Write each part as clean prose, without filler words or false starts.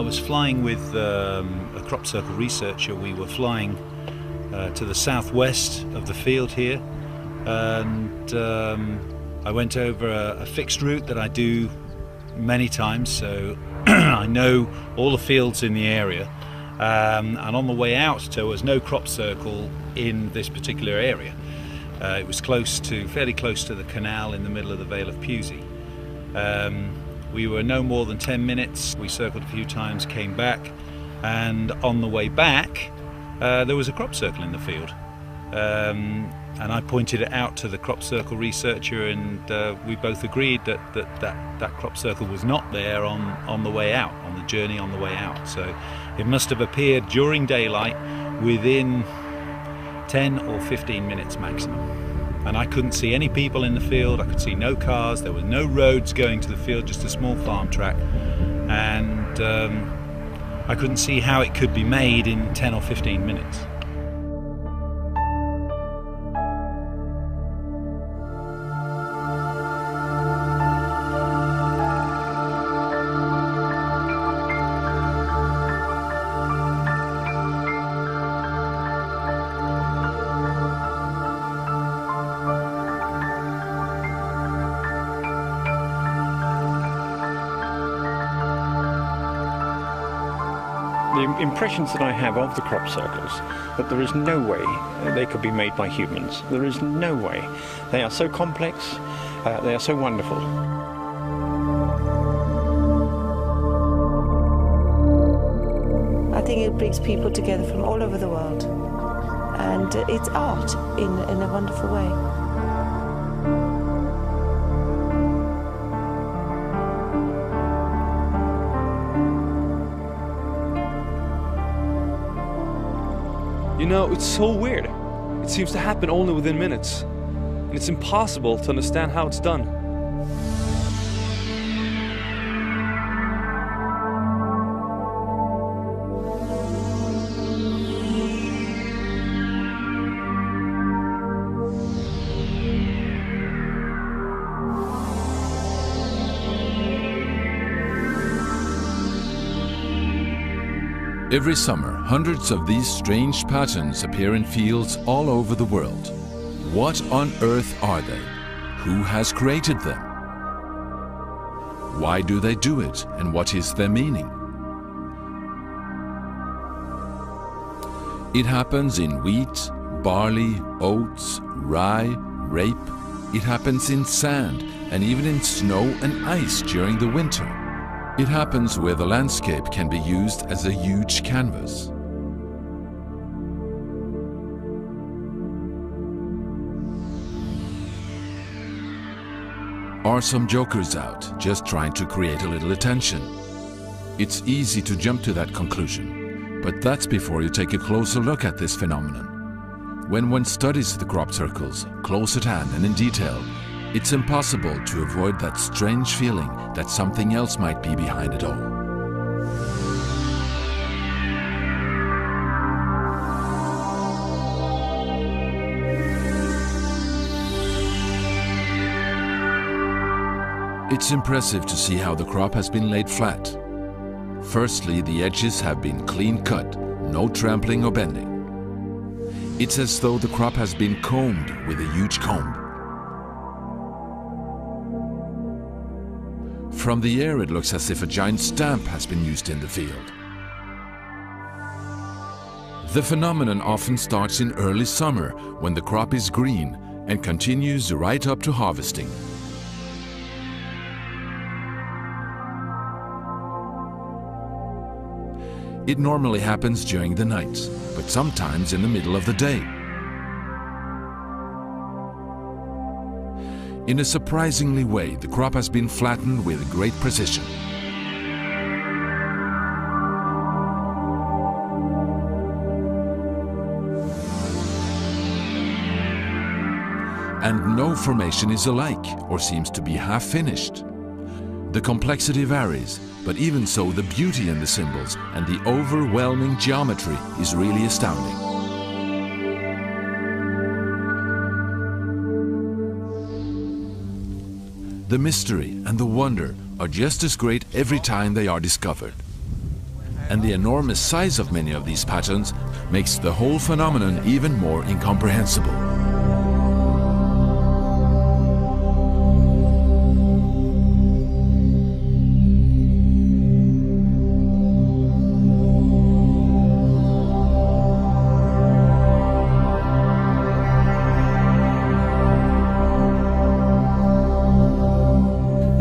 was flying with a crop circle researcher. We were flying to the southwest of the field here, and I went over a fixed route that I do many times, so I know all the fields in the area. And on the way out, there was no crop circle in this particular area. It was fairly close to the canal in the middle of the Vale of Pewsey. We were no more than 10 minutes. We circled a few times, came back, and on the way back, there was a crop circle in the field. And I pointed it out to the crop circle researcher, and we both agreed that crop circle was not there on the way out, on the journey on the way out. So it must have appeared during daylight within 10 or 15 minutes maximum. And I couldn't see any people in the field, I could see no cars, there were no roads going to the field, just a small farm track. And I couldn't see how it could be made in 10 or 15 minutes. The impressions that I have of the crop circles, that there is no way they could be made by humans. There is no way. They are so complex, they are so wonderful. I think it brings people together from all over the world, and it's art in a wonderful way. You know, it's so weird. It seems to happen only within minutes. And it's impossible to understand how it's done. Every summer, hundreds of these strange patterns appear in fields all over the world. What on earth are they? Who has created them? Why do they do it, and what is their meaning? It happens in wheat, barley, oats, rye, rape. It happens in sand and even in snow and ice during the winter. It happens where the landscape can be used as a huge canvas. Are some jokers out just trying to create a little attention? It's easy to jump to that conclusion, but that's before you take a closer look at this phenomenon. When one studies the crop circles close at hand and in detail, it's impossible to avoid that strange feeling that something else might be behind it all. It's impressive to see how the crop has been laid flat. Firstly, the edges have been clean cut, no trampling or bending. It's as though the crop has been combed with a huge comb. From the air, it looks as if a giant stamp has been used in the field. The phenomenon often starts in early summer when the crop is green and continues right up to harvesting. It normally happens during the night, but sometimes in the middle of the day. In a surprisingly way, the crop has been flattened with great precision. And no formation is alike or seems to be half finished. The complexity varies, but even so, the beauty in the symbols and the overwhelming geometry is really astounding. The mystery and the wonder are just as great every time they are discovered. And the enormous size of many of these patterns makes the whole phenomenon even more incomprehensible.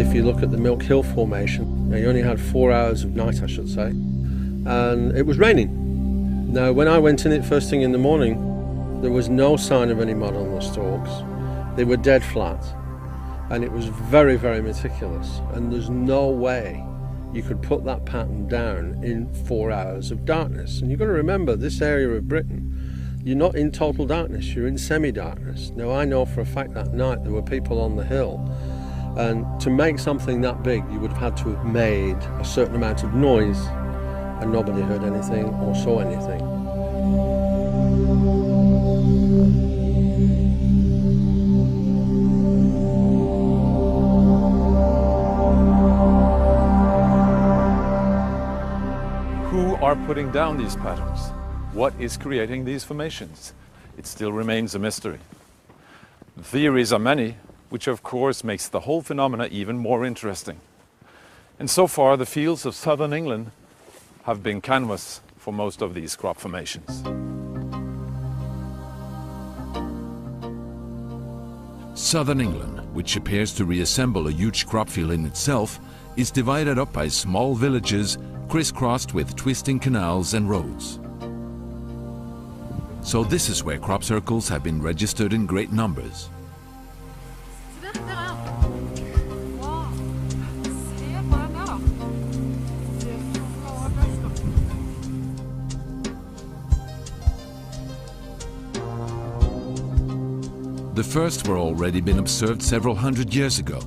If you look at the Milk Hill Formation, now you only had 4 hours of night, I should say, and it was raining. Now, when I went in it first thing in the morning, there was no sign of any mud on the stalks. They were dead flat, and it was very, very meticulous, and there's no way you could put that pattern down in 4 hours of darkness. And you've got to remember, this area of Britain, you're not in total darkness, you're in semi-darkness. Now, I know for a fact that night there were people on the hill, and to make something that big, you would have had to have made a certain amount of noise, and nobody heard anything or saw anything. Who are putting down these patterns? What is creating these formations? It still remains a mystery. The theories are many, which of course makes the whole phenomena even more interesting. And so far, the fields of southern England have been canvas for most of these crop formations. Southern England, which appears to reassemble a huge crop field in itself, is divided up by small villages crisscrossed with twisting canals and roads. So this is where crop circles have been registered in great numbers. The first were already been observed several hundred years ago,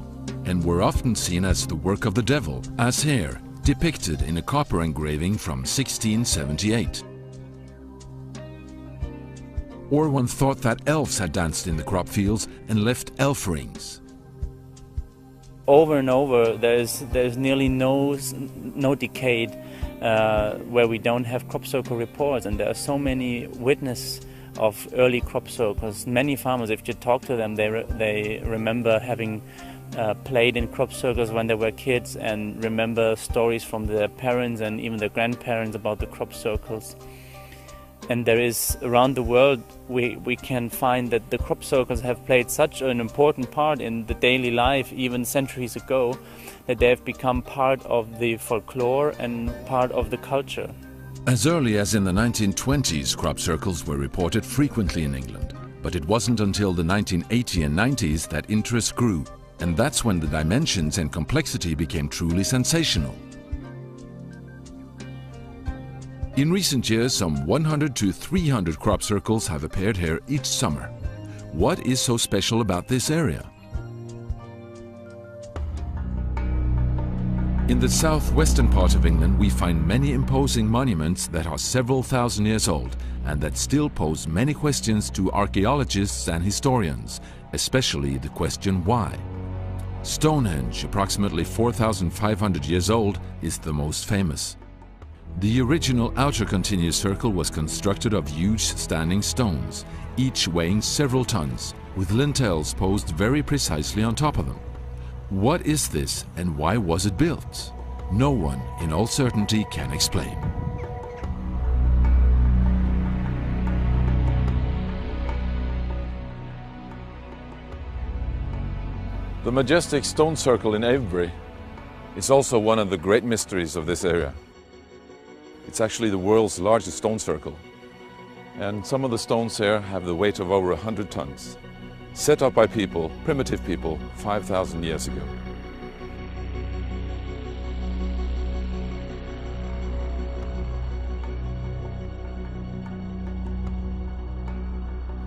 and were often seen as the work of the devil, as here, depicted in a copper engraving from 1678. Or one thought that elves had danced in the crop fields and left elf rings. Over and over, there's nearly no decade where we don't have crop circle reports, and there are so many witnesses of early crop circles. Many farmers, if you talk to them, they remember having played in crop circles when they were kids, and remember stories from their parents and even their grandparents about the crop circles. And there is, around the world, we can find that the crop circles have played such an important part in the daily life, even centuries ago, that they have become part of the folklore and part of the culture. As early as in the 1920s, crop circles were reported frequently in England, but it wasn't until the 1980s and 90s that interest grew, and that's when the dimensions and complexity became truly sensational. In recent years, some 100 to 300 crop circles have appeared here each summer. What is so special about this area? In the southwestern part of England, we find many imposing monuments that are several thousand years old and that still pose many questions to archaeologists and historians, especially the question why. Stonehenge, approximately 4,500 years old, is the most famous. The original outer continuous circle was constructed of huge standing stones, each weighing several tons, with lintels posed very precisely on top of them. What is this and why was it built? No one, in all certainty, can explain. The majestic stone circle in Avebury is also one of the great mysteries of this area. It's actually the world's largest stone circle, and some of the stones here have the weight of over 100 tons, set up by people, primitive people, 5,000 years ago.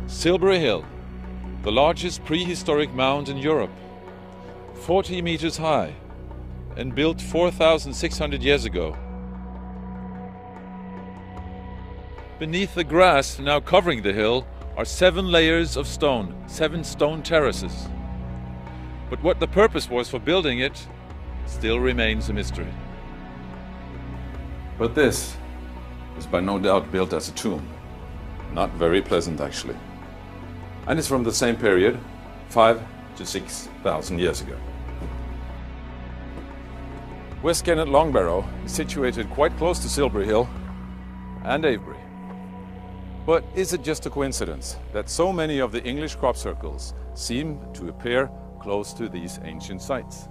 Silbury Hill, the largest prehistoric mound in Europe, 40 meters high and built 4,600 years ago. Beneath the grass now covering the hill are 7 layers of stone, 7 stone terraces. But what the purpose was for building it still remains a mystery. But this is by no doubt built as a tomb. Not very pleasant, actually. And it's from the same period, 5,000 to 6,000 years ago. West Kennet Longbarrow is situated quite close to Silbury Hill and Avebury. But is it just a coincidence that so many of the English crop circles seem to appear close to these ancient sites?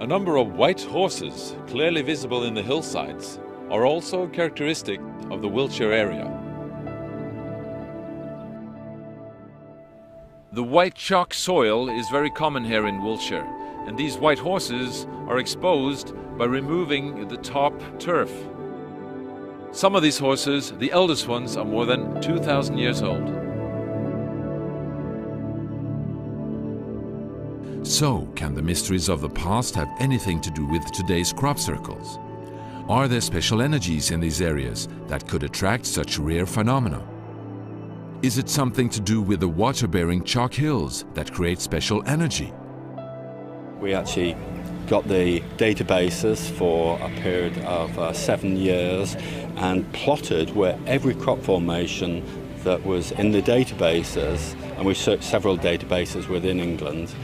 A number of white horses, clearly visible in the hillsides, are also characteristic of the Wiltshire area. The white chalk soil is very common here in Wiltshire, and these white horses are exposed by removing the top turf. Some of these horses, the eldest ones, are more than 2,000 years old. So, can the mysteries of the past have anything to do with today's crop circles? Are there special energies in these areas that could attract such rare phenomena? Is it something to do with the water-bearing chalk hills that create special energy? We actually got the databases for a period of 7 years and plotted where every crop formation that was in the databases, and we searched several databases within England,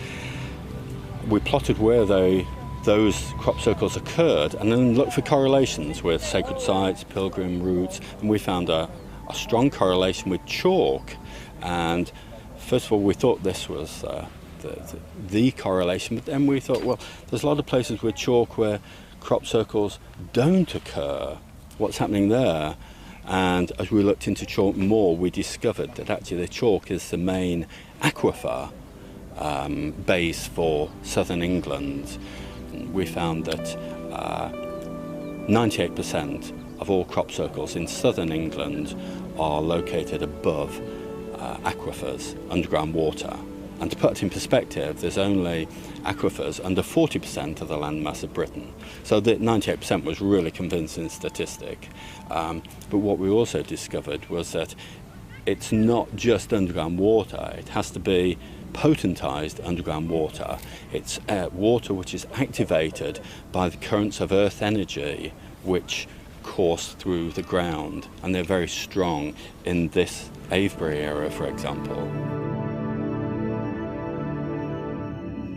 we plotted where those crop circles occurred and then looked for correlations with sacred sites, pilgrim routes, and we found a strong correlation with chalk. And first of all, we thought this was the correlation, but then we thought, well, there's a lot of places with chalk where crop circles don't occur. What's happening there? And as we looked into chalk more, we discovered that actually the chalk is the main aquifer base for southern England. We found that 98% of all crop circles in southern England are located above aquifers, underground water. And to put it in perspective, there's only aquifers under 40% of the landmass of Britain. So the 98% was really convincing statistic. But what we also discovered was that it's not just underground water, it has to be potentized underground water. It's water which is activated by the currents of earth energy which course through the ground, and they're very strong in this Avebury area, for example.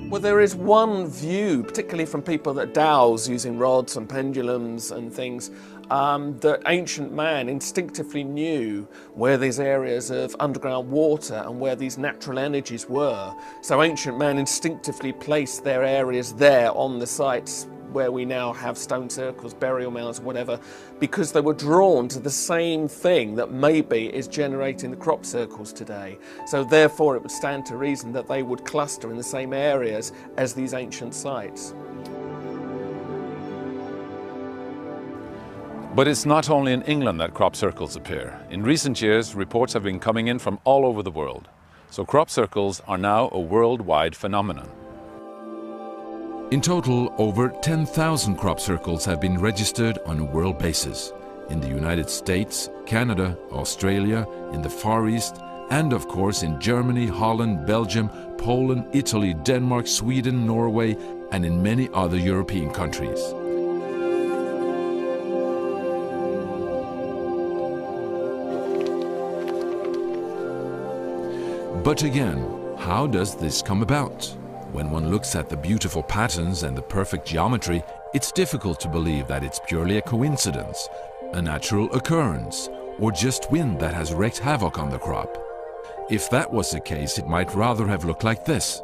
Well, there is one view, particularly from people that dowse using rods and pendulums and things, that ancient man instinctively knew where these areas of underground water and where these natural energies were. So ancient man instinctively placed their areas there on the sites where we now have stone circles, burial mounds, whatever, because they were drawn to the same thing that maybe is generating the crop circles today. So therefore it would stand to reason that they would cluster in the same areas as these ancient sites. But it's not only in England that crop circles appear. In recent years, reports have been coming in from all over the world. So crop circles are now a worldwide phenomenon. In total, over 10,000 crop circles have been registered on a world basis. In the United States, Canada, Australia, in the Far East, and of course in Germany, Holland, Belgium, Poland, Italy, Denmark, Sweden, Norway, and in many other European countries. But again, how does this come about? When one looks at the beautiful patterns and the perfect geometry, it's difficult to believe that it's purely a coincidence, a natural occurrence, or just wind that has wreaked havoc on the crop. If that was the case, it might rather have looked like this.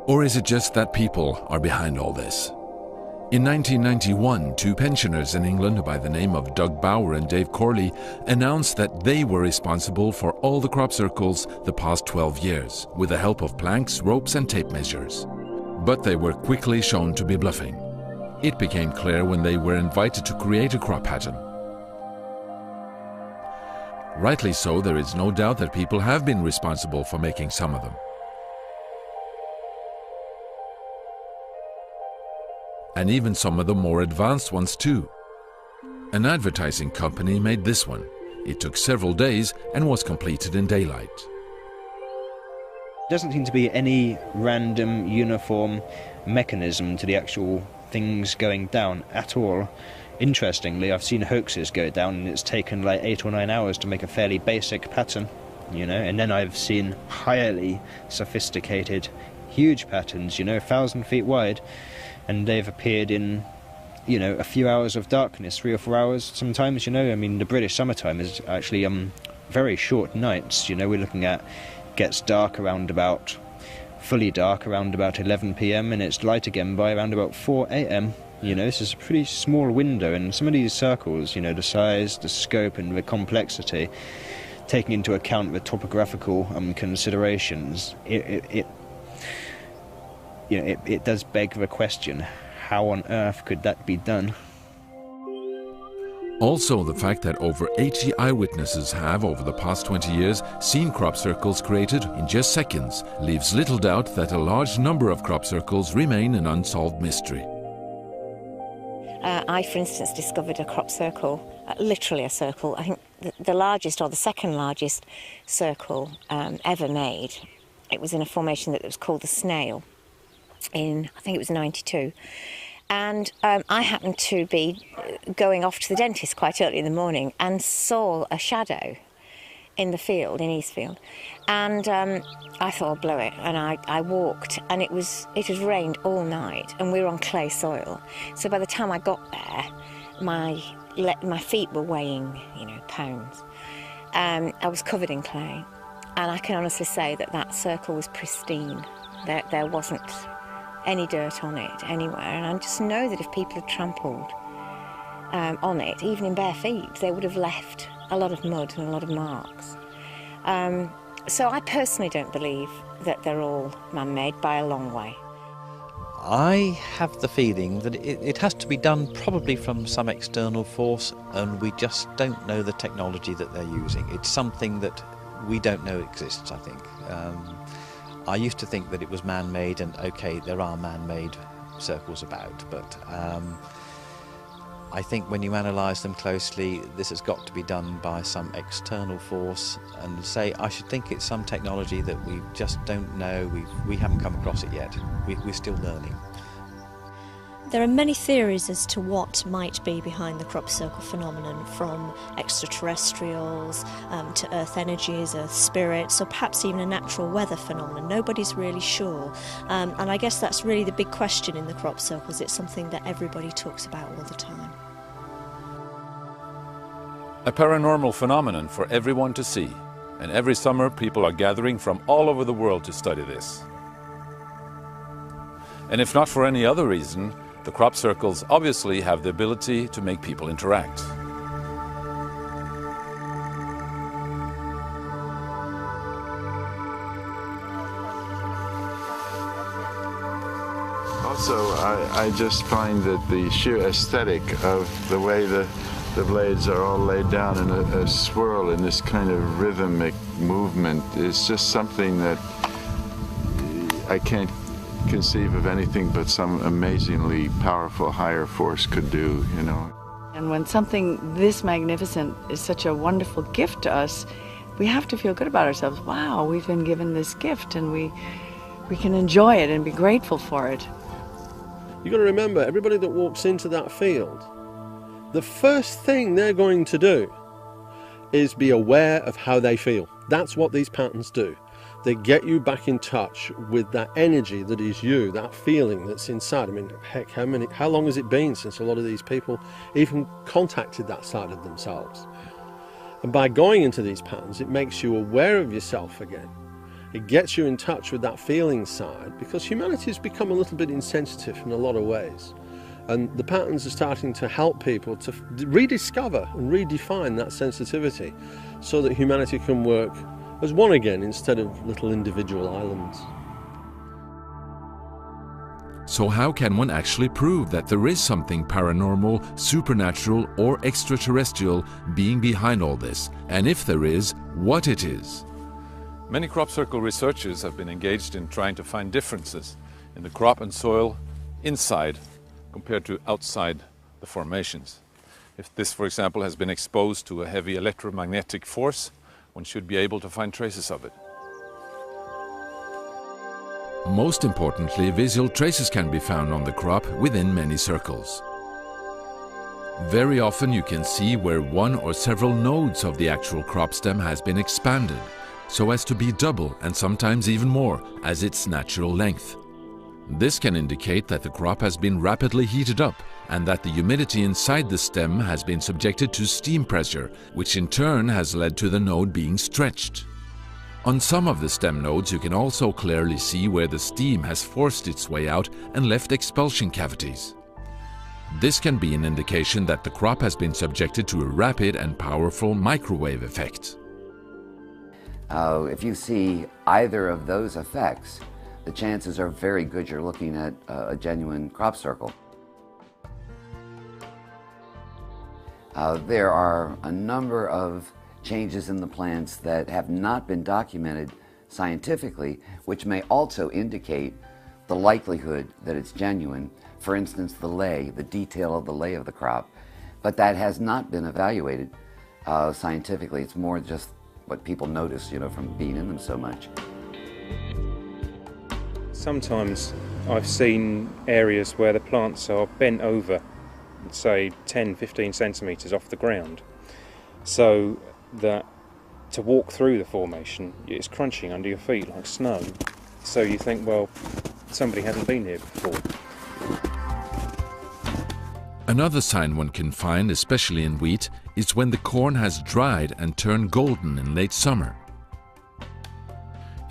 Or is it just that people are behind all this? In 1991, two pensioners in England by the name of Doug Bauer and Dave Corley announced that they were responsible for all the crop circles the past 12 years, with the help of planks, ropes and tape measures. But they were quickly shown to be bluffing. It became clear when they were invited to create a crop pattern. Rightly so, there is no doubt that people have been responsible for making some of them. And even some of the more advanced ones too. An advertising company made this one. It took several days and was completed in daylight. Doesn't seem to be any random, uniform mechanism to the actual things going down at all. Interestingly, I've seen hoaxes go down and it's taken like 8 or 9 hours to make a fairly basic pattern, you know, and then I've seen highly sophisticated, huge patterns, you know, 1,000 feet wide, and they've appeared in, you know, a few hours of darkness, 3 or 4 hours sometimes, you know. I mean, the British summertime is actually very short nights, you know. We're looking at, gets dark around about, fully dark around about 11 p.m. and it's light again by around about 4 a.m. You know, this is a pretty small window, and some of these circles, you know, the size, the scope and the complexity, taking into account the topographical considerations, it does beg the question, how on earth could that be done? Also, the fact that over 80 eyewitnesses have, over the past 20 years, seen crop circles created in just seconds leaves little doubt that a large number of crop circles remain an unsolved mystery. I, for instance, discovered a crop circle, literally a circle. I think the largest or the second largest circle ever made. It was in a formation that was called the Snail in, I think it was 92. And I happened to be going off to the dentist quite early in the morning and saw a shadow in the field, in Eastfield. And I thought I'd blow it, and I walked, and it had rained all night, and we were on clay soil. So by the time I got there, my feet were weighing, you know, pounds. I was covered in clay, and I can honestly say that that circle was pristine. There wasn't any dirt on it anywhere, and I just know that if people had trampled on it, even in bare feet, they would have left a lot of mud and a lot of marks. So I personally don't believe that they're all man-made by a long way. I have the feeling that it has to be done probably from some external force, and we just don't know the technology that they're using. It's something that we don't know exists, I think. I used to think that it was man-made, and okay, there are man-made circles about, but I think when you analyse them closely, this has got to be done by some external force, and I should think it's some technology that we just don't know, we haven't come across it yet, we're still learning. There are many theories as to what might be behind the crop circle phenomenon, from extraterrestrials to earth energies, earth spirits, or perhaps even a natural weather phenomenon. Nobody's really sure. And I guess that's really the big question in the crop circles. It's something that everybody talks about all the time. A paranormal phenomenon for everyone to see. And every summer people are gathering from all over the world to study this. And if not for any other reason, the crop circles obviously have the ability to make people interact. Also, I just find that the sheer aesthetic of the way the blades are all laid down in a swirl in this kind of rhythmic movement is just something that I can't conceive of anything but some amazingly powerful higher force could do, you know. And when something this magnificent is such a wonderful gift to us, we have to feel good about ourselves. Wow, we've been given this gift, and we can enjoy it and be grateful for it. You've got to remember, everybody that walks into that field, the first thing they're going to do is be aware of how they feel. That's what these patterns do. They get you back in touch with that energy that is you, that feeling that's inside. I mean, heck, how long has it been since a lot of these people even contacted that side of themselves? And by going into these patterns, it makes you aware of yourself again. It gets you in touch with that feeling side, because humanity has become a little bit insensitive in a lot of ways. And the patterns are starting to help people to rediscover and redefine that sensitivity so that humanity can work as one again instead of little individual islands. So how can one actually prove that there is something paranormal, supernatural or extraterrestrial being behind all this? And if there is, what it is? Many crop circle researchers have been engaged in trying to find differences in the crop and soil inside compared to outside the formations. If this, for example, has been exposed to a heavy electromagnetic force, one should be able to find traces of it. Most importantly, visual traces can be found on the crop within many circles. Very often you can see where one or several nodes of the actual crop stem has been expanded, so as to be double and sometimes even more as its natural length. This can indicate that the crop has been rapidly heated up and that the humidity inside the stem has been subjected to steam pressure, which in turn has led to the node being stretched. On some of the stem nodes you can also clearly see where the steam has forced its way out and left expulsion cavities. This can be an indication that the crop has been subjected to a rapid and powerful microwave effect. If you see either of those effects, the chances are very good you're looking at a genuine crop circle. There are a number of changes in the plants that have not been documented scientifically, which may also indicate the likelihood that it's genuine. For instance, the lay, the detail of the lay of the crop. But that has not been evaluated scientifically. It's more just what people notice, you know, from being in them so much. Sometimes I've seen areas where the plants are bent over, say 10-15 centimetres off the ground, so that to walk through the formation it's crunching under your feet like snow. So you think, well, somebody hasn't been here before. Another sign one can find, especially in wheat, is when the corn has dried and turned golden in late summer.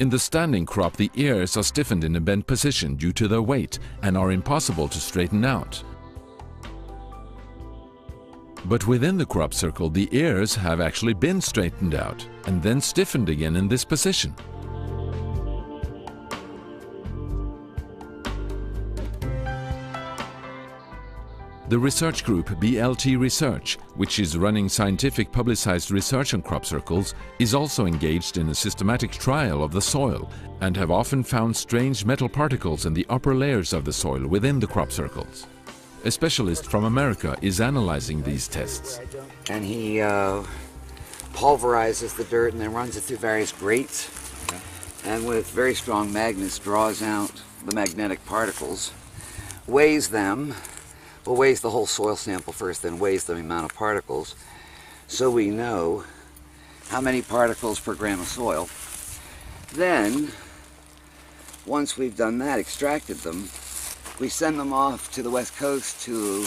In the standing crop, the ears are stiffened in a bent position due to their weight and are impossible to straighten out. But within the crop circle, the ears have actually been straightened out and then stiffened again in this position. The research group BLT Research, which is running scientific publicized research on crop circles, is also engaged in a systematic trial of the soil and have often found strange metal particles in the upper layers of the soil within the crop circles. A specialist from America is analyzing these tests. And he pulverizes the dirt and then runs it through various grates, and with very strong magnets draws out the magnetic particles, weighs them. Well, weighs the whole soil sample first, then weighs the amount of particles, so we know how many particles per gram of soil. Then, once we've done that, extracted them, we send them off to the West Coast to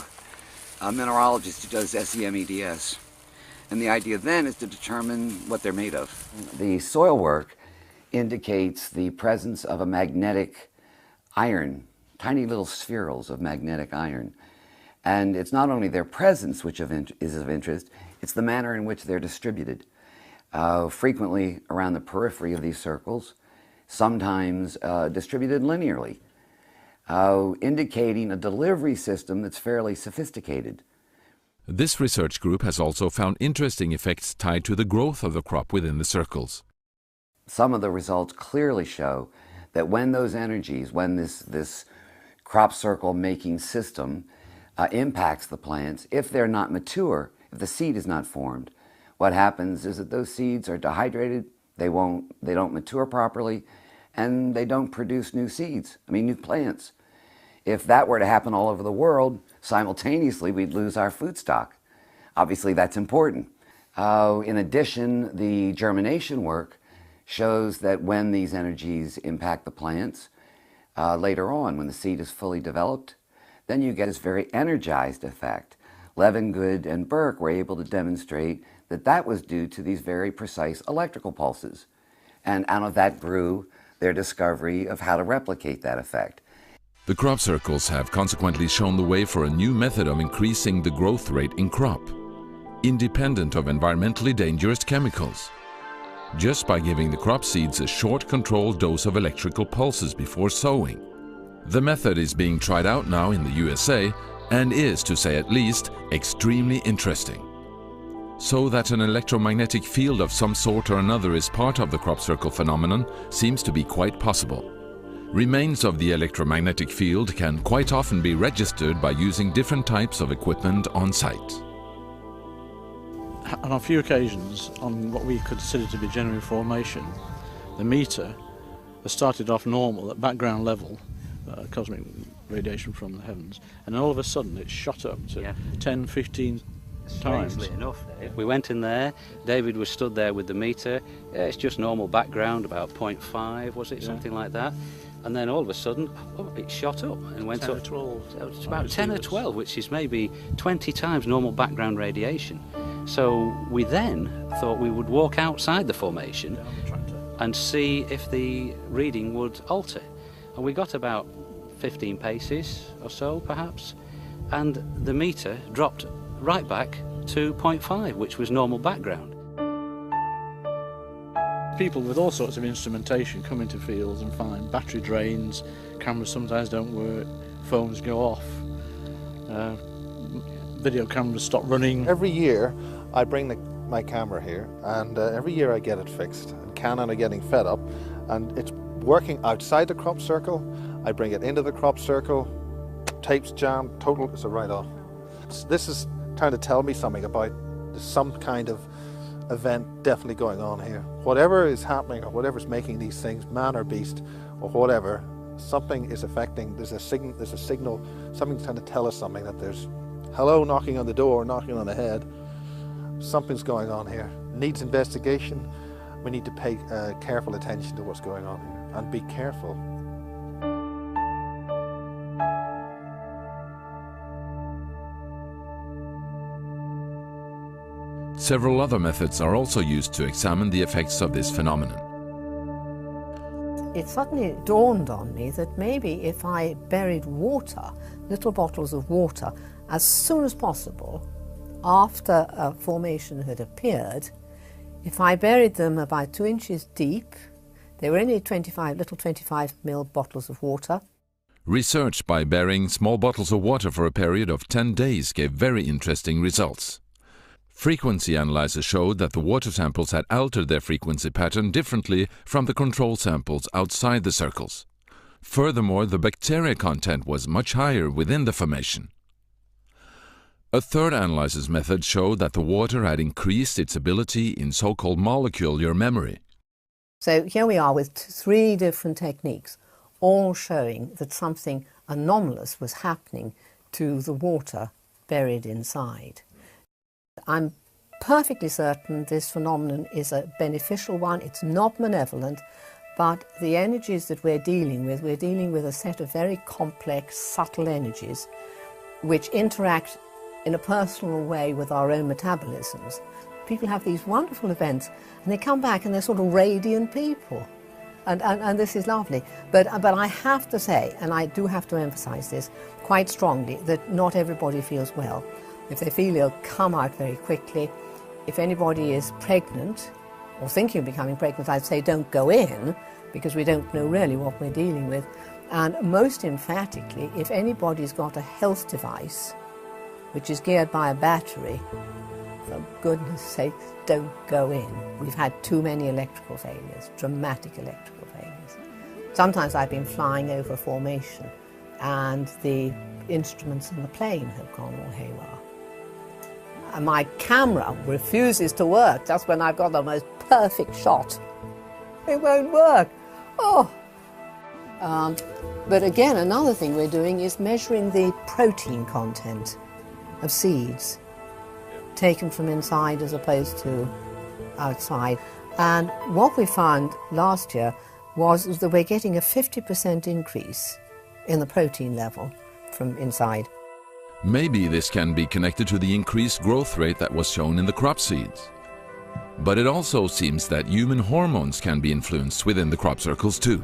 a mineralogist who does SEMEDS. And the idea then is to determine what they're made of. The soil work indicates the presence of a magnetic iron, tiny little spherules of magnetic iron. And it's not only their presence which is of interest, it's the manner in which they're distributed. Frequently around the periphery of these circles, sometimes distributed linearly, indicating a delivery system that's fairly sophisticated. This research group has also found interesting effects tied to the growth of the crop within the circles. Some of the results clearly show that when those energies, when this crop circle making system impacts the plants, if they're not mature, if the seed is not formed, what happens is that those seeds are dehydrated, they don't mature properly, and they don't produce new seeds, new plants. If that were to happen all over the world, simultaneously we'd lose our food stock. Obviously that's important. In addition, the germination work shows that when these energies impact the plants, later on when the seed is fully developed, then you get this very energized effect. Levengood and Burke were able to demonstrate that that was due to these very precise electrical pulses. And out of that grew their discovery of how to replicate that effect. The crop circles have consequently shown the way for a new method of increasing the growth rate in crop, independent of environmentally dangerous chemicals, just by giving the crop seeds a short controlled dose of electrical pulses before sowing. The method is being tried out now in the USA and is, to say at least, extremely interesting. So that an electromagnetic field of some sort or another is part of the crop circle phenomenon seems to be quite possible. Remains of the electromagnetic field can quite often be registered by using different types of equipment on site. On a few occasions, on what we consider to be genuine formation, the meter started off normal at background level, cosmic radiation from the heavens, and then all of a sudden it shot up to 10, 15 times. Strangely enough, we went in there, David was stood there with the meter, it's just normal background, about 0.5 was it, something like that, and then all of a sudden it shot up and went 10 up. or 12. It's about 10 or 12, which is maybe 20 times normal background radiation. So we then thought we would walk outside the formation and see if the reading would alter. And we got about 15 paces or so, perhaps, and the meter dropped right back to 0.5, which was normal background. People with all sorts of instrumentation come into fields and find battery drains, cameras sometimes don't work, phones go off, video cameras stop running. Every year I bring my camera here, and every year I get it fixed. And Canon are getting fed up, and it's working outside the crop circle. I bring it into the crop circle, tape's jammed, total, it's a write-off. This is trying to tell me something about some kind of event definitely going on here. Whatever is happening or whatever's making these things, man or beast or whatever, something is affecting, there's a signal, something's trying to tell us something, that there's hello knocking on the door, knocking on the head. Something's going on here. It needs investigation. We need to pay careful attention to what's going on here and be careful. Several other methods are also used to examine the effects of this phenomenon. It suddenly dawned on me that maybe if I buried water, little bottles of water, as soon as possible after a formation had appeared, if I buried them about 2 inches deep, they were only little 25 ml bottles of water. Research by burying small bottles of water for a period of 10 days gave very interesting results. Frequency analyzers showed that the water samples had altered their frequency pattern differently from the control samples outside the circles. Furthermore, the bacteria content was much higher within the formation. A third analysis method showed that the water had increased its ability in so-called molecular memory. So here we are with 3 different techniques, all showing that something anomalous was happening to the water buried inside. I'm perfectly certain this phenomenon is a beneficial one. It's not malevolent, but the energies that we're dealing with a set of very complex, subtle energies which interact in a personal way with our own metabolisms. People have these wonderful events and they come back and they're sort of radiant people. And this is lovely. But I have to say, and I do have to emphasize this quite strongly, that not everybody feels well. If they feel ill, come out very quickly. If anybody is pregnant or thinking of becoming pregnant, I'd say don't go in, because we don't know really what we're dealing with. And most emphatically, if anybody's got a health device which is geared by a battery, for goodness sake, don't go in. We've had too many electrical failures, dramatic electrical failures. Sometimes I've been flying over a formation and the instruments in the plane have gone all haywire. And my camera refuses to work just when I've got the most perfect shot. It won't work. Oh! But again, another thing we're doing is measuring the protein content of seeds taken from inside as opposed to outside. And what we found last year was that we're getting a 50% increase in the protein level from inside. Maybe this can be connected to the increased growth rate that was shown in the crop seeds. But it also seems that human hormones can be influenced within the crop circles too.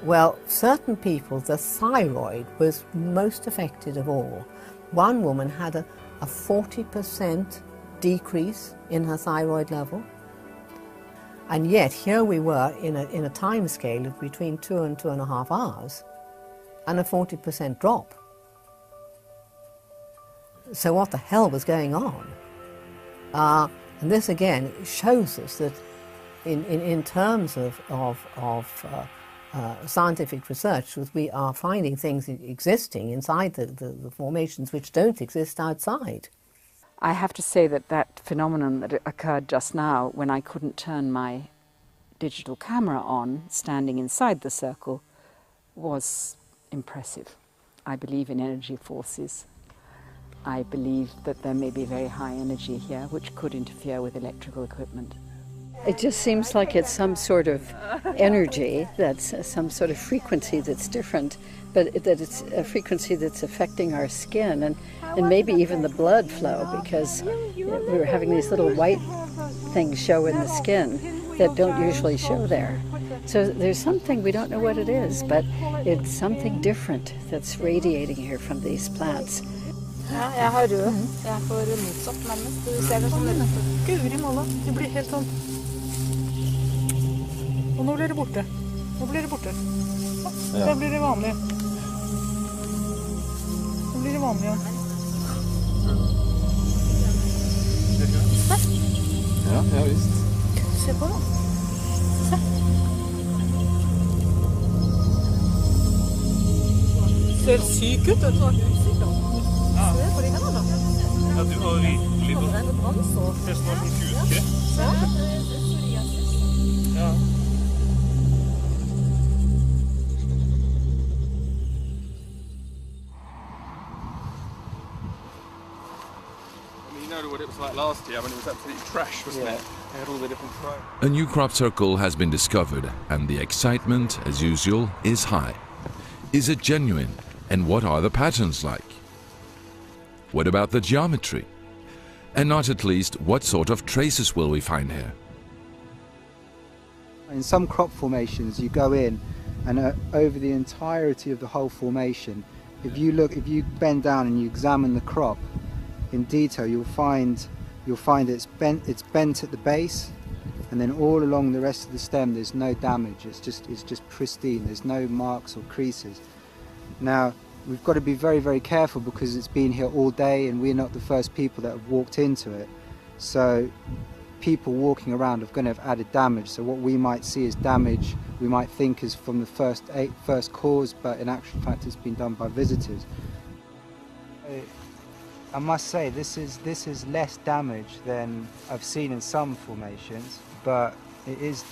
Well, certain people, the thyroid was most affected of all. One woman had a 40% decrease in her thyroid level. And yet here we were in a time scale of between 2 and 2.5 hours and a 40% drop. So what the hell was going on? And this again shows us that in terms of scientific research, we are finding things existing inside the formations which don't exist outside. I have to say that that phenomenon that occurred just now, when I couldn't turn my digital camera on, standing inside the circle, was impressive. I believe in energy forces. I believe that there may be very high energy here which could interfere with electrical equipment. It just seems like it's some sort of energy, that's some sort of frequency that's different, but that it's a frequency that's affecting our skin and maybe even the blood flow, because we were having these little white things show in the skin that don't usually show there. So there's something, we don't know what it is, but it's something different that's radiating here from these plants. Ja, jeg har rød. Jeg får motsatt nærmest. Du ser det sånn rett. Guri malla, det blir helt sånn. Og nå blir det borte. Nå blir det borte. Da blir det vanlig. Nå blir det vanlig, ja. Ja, ja visst. Se på det. Se. Ser syk ut, vet du. Se på de hendene da. Ja, du har virkelig på nesten som hudkreft. Ja. You know what it was like last year when it was absolutely trash, wasn't it? They had all the different throws. A new crop circle has been discovered, and the excitement, as usual, is high. Is it genuine, and what are the patterns like? What about the geometry? And not at least, what sort of traces will we find here? In some crop formations, you go in and over the entirety of the whole formation, if you bend down and you examine the crop in detail, you'll find it's bent at the base, and then all along the rest of the stem there's no damage. It's just pristine. There's no marks or creases. Now, we've got to be very, very careful because it's been here all day and we're not the first people that have walked into it. So people walking around are going to have added damage. So what we might see as damage, we might think is from the first cause, but in actual fact it's been done by visitors. I must say this is less damage than I've seen in some formations, but it is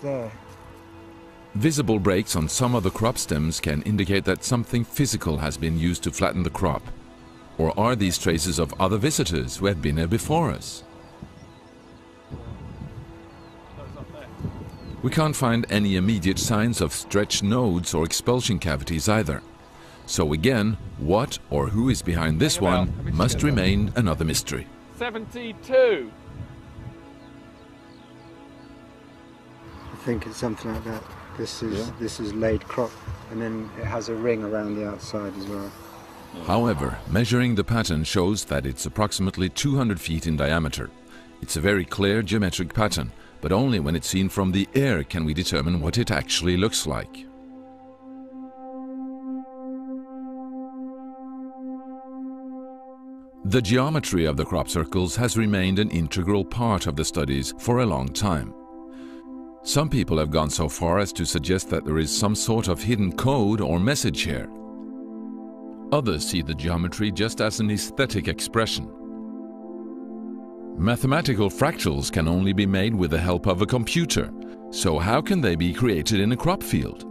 there. Visible breaks on some of the crop stems can indicate that something physical has been used to flatten the crop. Or are these traces of other visitors who have been here before us? We can't find any immediate signs of stretched nodes or expulsion cavities either. So again, what or who is behind this one must remain another mystery. 72! I think it's something like that. This is laid crop, and then it has a ring around the outside as well. However, measuring the pattern shows that it's approximately 200 feet in diameter. It's a very clear geometric pattern, but only when it's seen from the air can we determine what it actually looks like. The geometry of the crop circles has remained an integral part of the studies for a long time. Some people have gone so far as to suggest that there is some sort of hidden code or message here. Others see the geometry just as an aesthetic expression. Mathematical fractals can only be made with the help of a computer, so how can they be created in a crop field?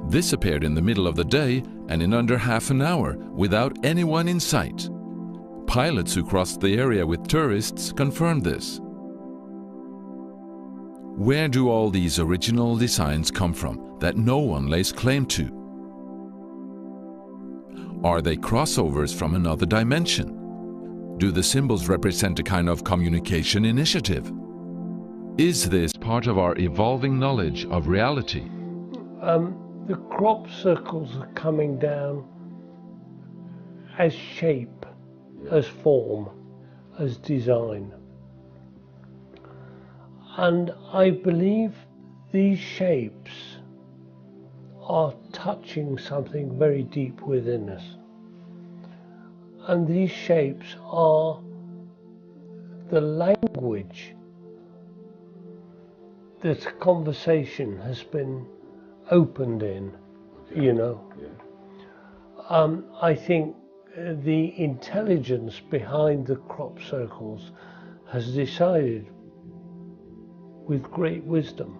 This appeared in the middle of the day and in under half an hour without anyone in sight. Pilots who crossed the area with tourists confirmed this. Where do all these original designs come from that no one lays claim to? Are they crossovers from another dimension? Do the symbols represent a kind of communication initiative? Is this part of our evolving knowledge of reality? The crop circles are coming down as shape, as form, as design. And I believe these shapes are touching something very deep within us. And these shapes are the language that conversation has been opened in you know. I think the intelligence behind the crop circles has decided with great wisdom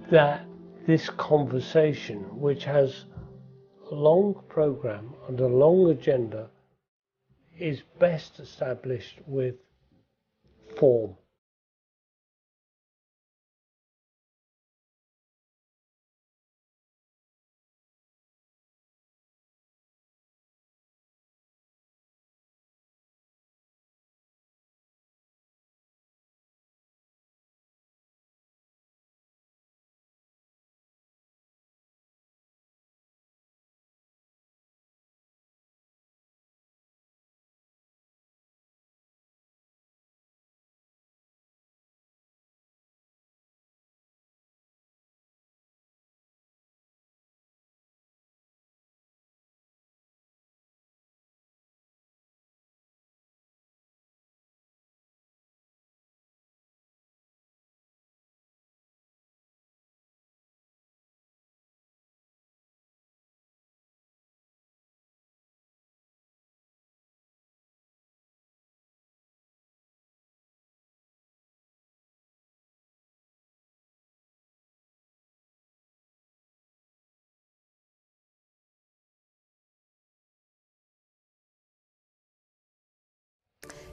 that this conversation, which has a long program and a long agenda, is best established with form.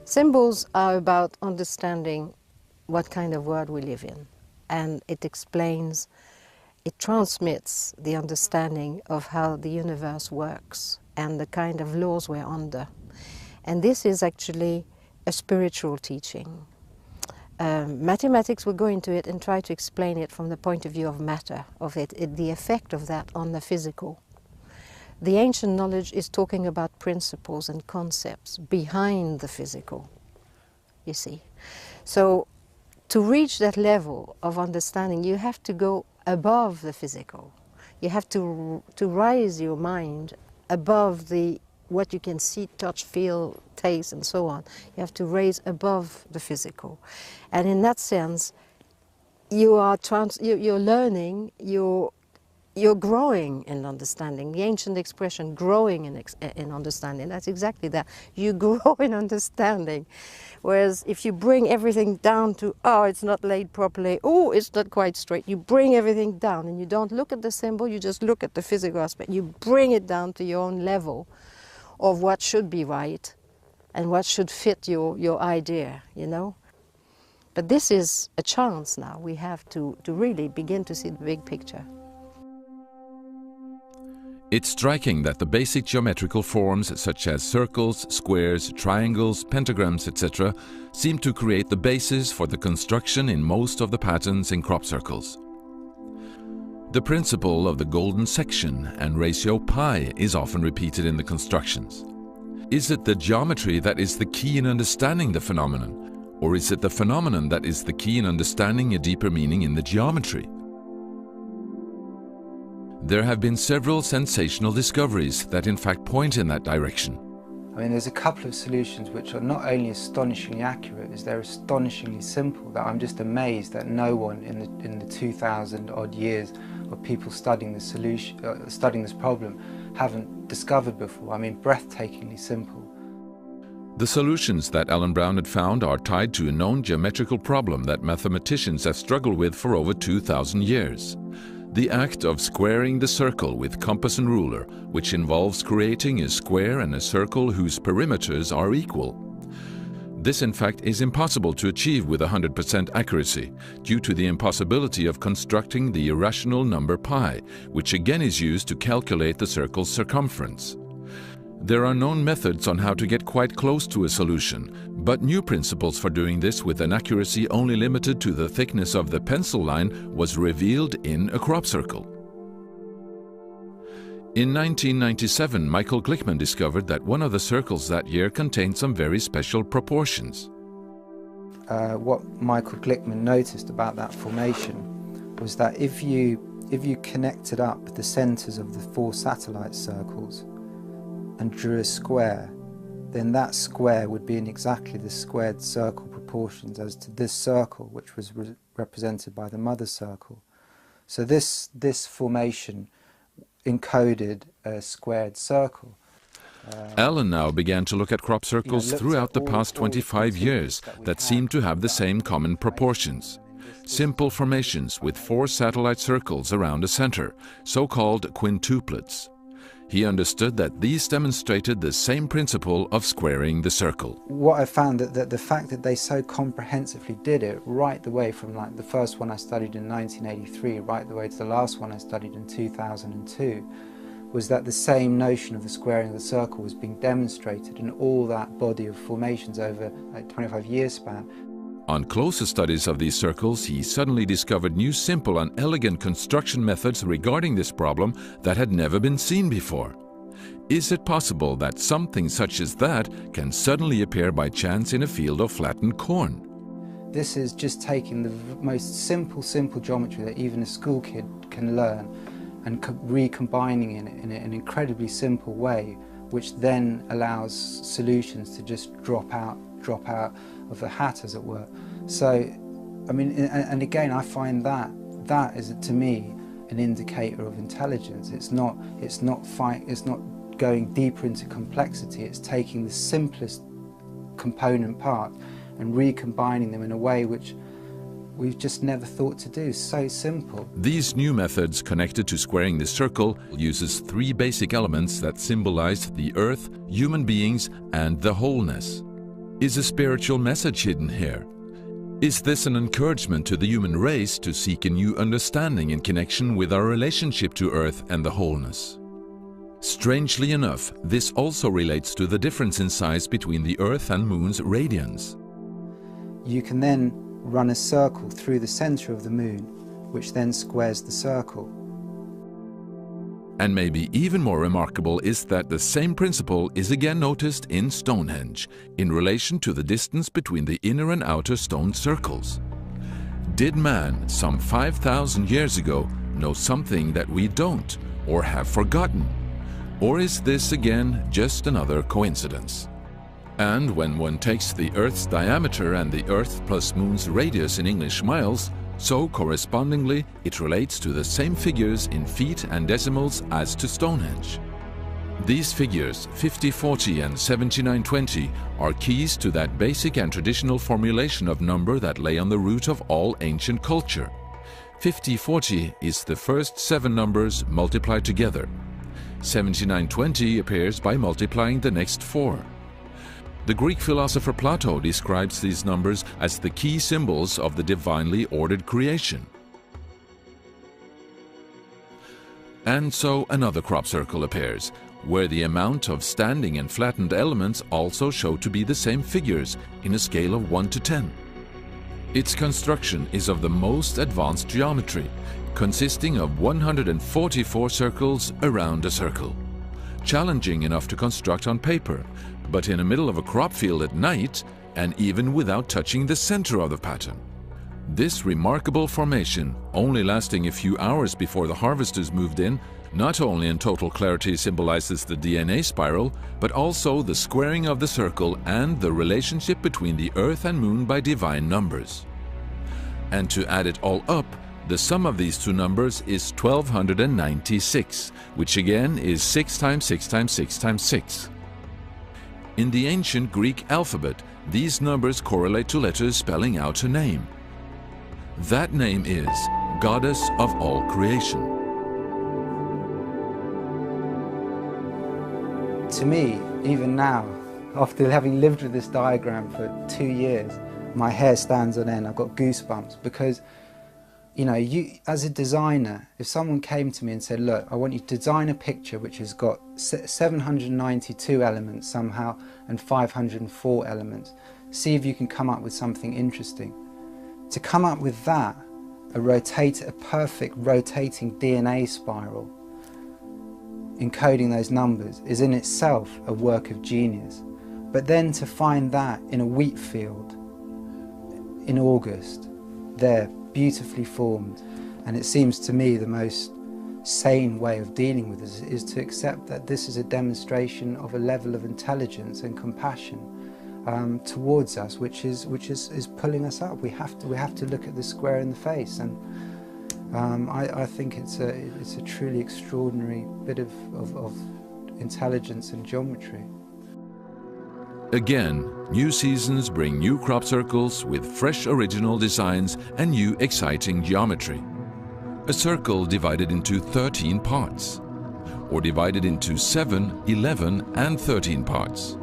Symbols are about understanding what kind of world we live in, and it explains, it transmits the understanding of how the universe works and the kind of laws we're under. And this is actually a spiritual teaching. Mathematics will go into it and try to explain it from the point of view of matter, of the effect of that on the physical. The ancient knowledge is talking about principles and concepts behind the physical, you see. So to reach that level of understanding, you have to go above the physical. You have to raise your mind above what you can see, touch, feel, taste, and so on. You have to raise above the physical. And in that sense, you're learning, you're growing in understanding. The ancient expression, growing in understanding, that's exactly that. You grow in understanding. Whereas if you bring everything down to, oh, it's not laid properly, oh, it's not quite straight, you bring everything down and you don't look at the symbol, you just look at the physical aspect. You bring it down to your own level of what should be right and what should fit your idea, you know. But this is a chance now. We have to really begin to see the big picture. It's striking that the basic geometrical forms such as circles, squares, triangles, pentagrams, etc. seem to create the basis for the construction in most of the patterns in crop circles. The principle of the golden section and ratio pi is often repeated in the constructions. Is it the geometry that is the key in understanding the phenomenon, or is it the phenomenon that is the key in understanding a deeper meaning in the geometry? There have been several sensational discoveries that in fact point in that direction. I mean, there's a couple of solutions which are not only astonishingly accurate, as they're astonishingly simple, that I'm just amazed that no one in the 2,000 odd years of people studying this solution, studying this problem, haven't discovered before. I mean, breathtakingly simple. The solutions that Alan Brown had found are tied to a known geometrical problem that mathematicians have struggled with for over 2,000 years. The act of squaring the circle with compass and ruler, which involves creating a square and a circle whose perimeters are equal. This in fact is impossible to achieve with 100% accuracy, due to the impossibility of constructing the irrational number pi, which again is used to calculate the circle's circumference. There are known methods on how to get quite close to a solution, but new principles for doing this with an accuracy only limited to the thickness of the pencil line was revealed in a crop circle. In 1997, Michael Glickman discovered that one of the circles that year contained some very special proportions. What Michael Glickman noticed about that formation was that if you connected up the centres of the 4 satellite circles and drew a square, then that square would be in exactly the squared circle proportions as to this circle, which was represented by the mother circle. So this formation encoded a squared circle. Alan now began to look at crop circles throughout the past 25 years that seem to have the same common proportions. Simple formations with 4 satellite circles around a center, so-called quintuplets. He understood that these demonstrated the same principle of squaring the circle. What I found that the fact that they so comprehensively did it right the way from like the first one I studied in 1983 right the way to the last one I studied in 2002 was that the same notion of the squaring of the circle was being demonstrated in all that body of formations over a 25 year span. On closer studies of these circles, he suddenly discovered new simple and elegant construction methods regarding this problem that had never been seen before. Is it possible that something such as that can suddenly appear by chance in a field of flattened corn? This is just taking the most simple geometry that even a school kid can learn and recombining it in an incredibly simple way, which then allows solutions to just drop out of the hat, as it were. So, I mean, and again, I find that is, to me, an indicator of intelligence. It's not going deeper into complexity. It's taking the simplest component part and recombining them in a way which we've just never thought to do. So simple. These new methods connected to squaring the circle uses 3 basic elements that symbolize the earth, human beings, and the wholeness. Is a spiritual message hidden here? Is this an encouragement to the human race to seek a new understanding in connection with our relationship to Earth and the wholeness? Strangely enough, this also relates to the difference in size between the Earth and Moon's radians. You can then run a circle through the center of the Moon, which then squares the circle. And maybe even more remarkable is that the same principle is again noticed in Stonehenge, in relation to the distance between the inner and outer stone circles. Did man, some 5,000 years ago, know something that we don't, or have forgotten? Or is this again just another coincidence? And when one takes the Earth's diameter and the Earth plus Moon's radius in English miles, so correspondingly it relates to the same figures in feet and decimals as to Stonehenge. These figures, 5040 and 7920, are keys to that basic and traditional formulation of number that lay on the root of all ancient culture. 5040 is the first 7 numbers multiplied together. 7920 appears by multiplying the next 4. The Greek philosopher Plato describes these numbers as the key symbols of the divinely ordered creation. And so another crop circle appears, where the amount of standing and flattened elements also show to be the same figures in a scale of 1 to 10. Its construction is of the most advanced geometry, consisting of 144 circles around a circle. Challenging enough to construct on paper, but in the middle of a crop field at night, and even without touching the center of the pattern. This remarkable formation, only lasting a few hours before the harvesters moved in, not only in total clarity symbolizes the DNA spiral, but also the squaring of the circle and the relationship between the Earth and Moon by divine numbers. And to add it all up, the sum of these two numbers is 1296, which again is 6 times 6 times 6 times 6. In the ancient Greek alphabet, these numbers correlate to letters spelling out a name. That name is Goddess of all creation. To me, even now, after having lived with this diagram for 2 years, my hair stands on end. I've got goosebumps because, you know, as a designer, if someone came to me and said, look, I want you to design a picture which has got 792 elements somehow and 504 elements, see if you can come up with something interesting. To come up with that, a perfect rotating DNA spiral, encoding those numbers, is in itself a work of genius. But then to find that in a wheat field in August, there, beautifully formed, and it seems to me the most sane way of dealing with this is to accept that this is a demonstration of a level of intelligence and compassion towards us, which is pulling us up. We have to look at the square in the face, and I think it's a truly extraordinary bit of intelligence and geometry. Again, new seasons bring new crop circles with fresh original designs and new exciting geometry. A circle divided into 13 parts, or divided into 7, 11 and 13 parts.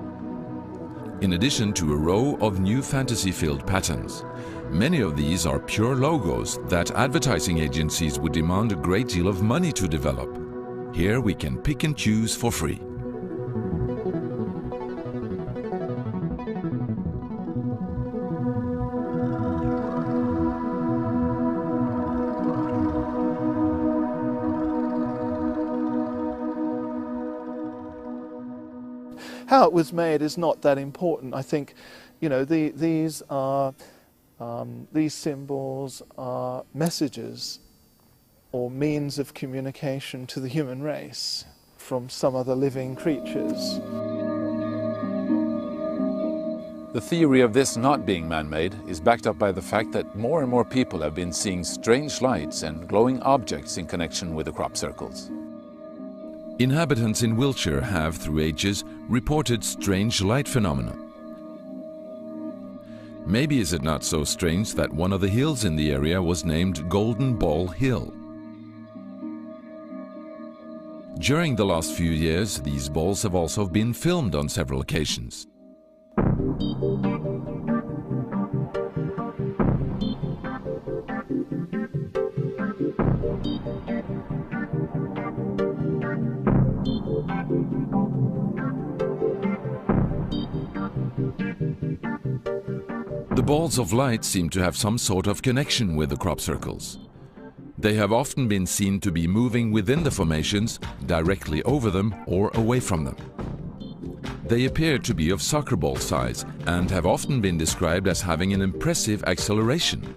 In addition to a row of new fantasy-filled patterns, many of these are pure logos that advertising agencies would demand a great deal of money to develop. Here we can pick and choose for free. How it was made is not that important. I think, you know, these symbols are messages or means of communication to the human race from some other living creatures. The theory of this not being man-made is backed up by the fact that more and more people have been seeing strange lights and glowing objects in connection with the crop circles. Inhabitants in Wiltshire have, through ages, reported strange light phenomena. Maybe is it not so strange that one of the hills in the area was named Golden Ball Hill. During the last few years, these balls have also been filmed on several occasions. The balls of light seem to have some sort of connection with the crop circles. They have often been seen to be moving within the formations, directly over them or away from them. They appear to be of soccer ball size and have often been described as having an impressive acceleration.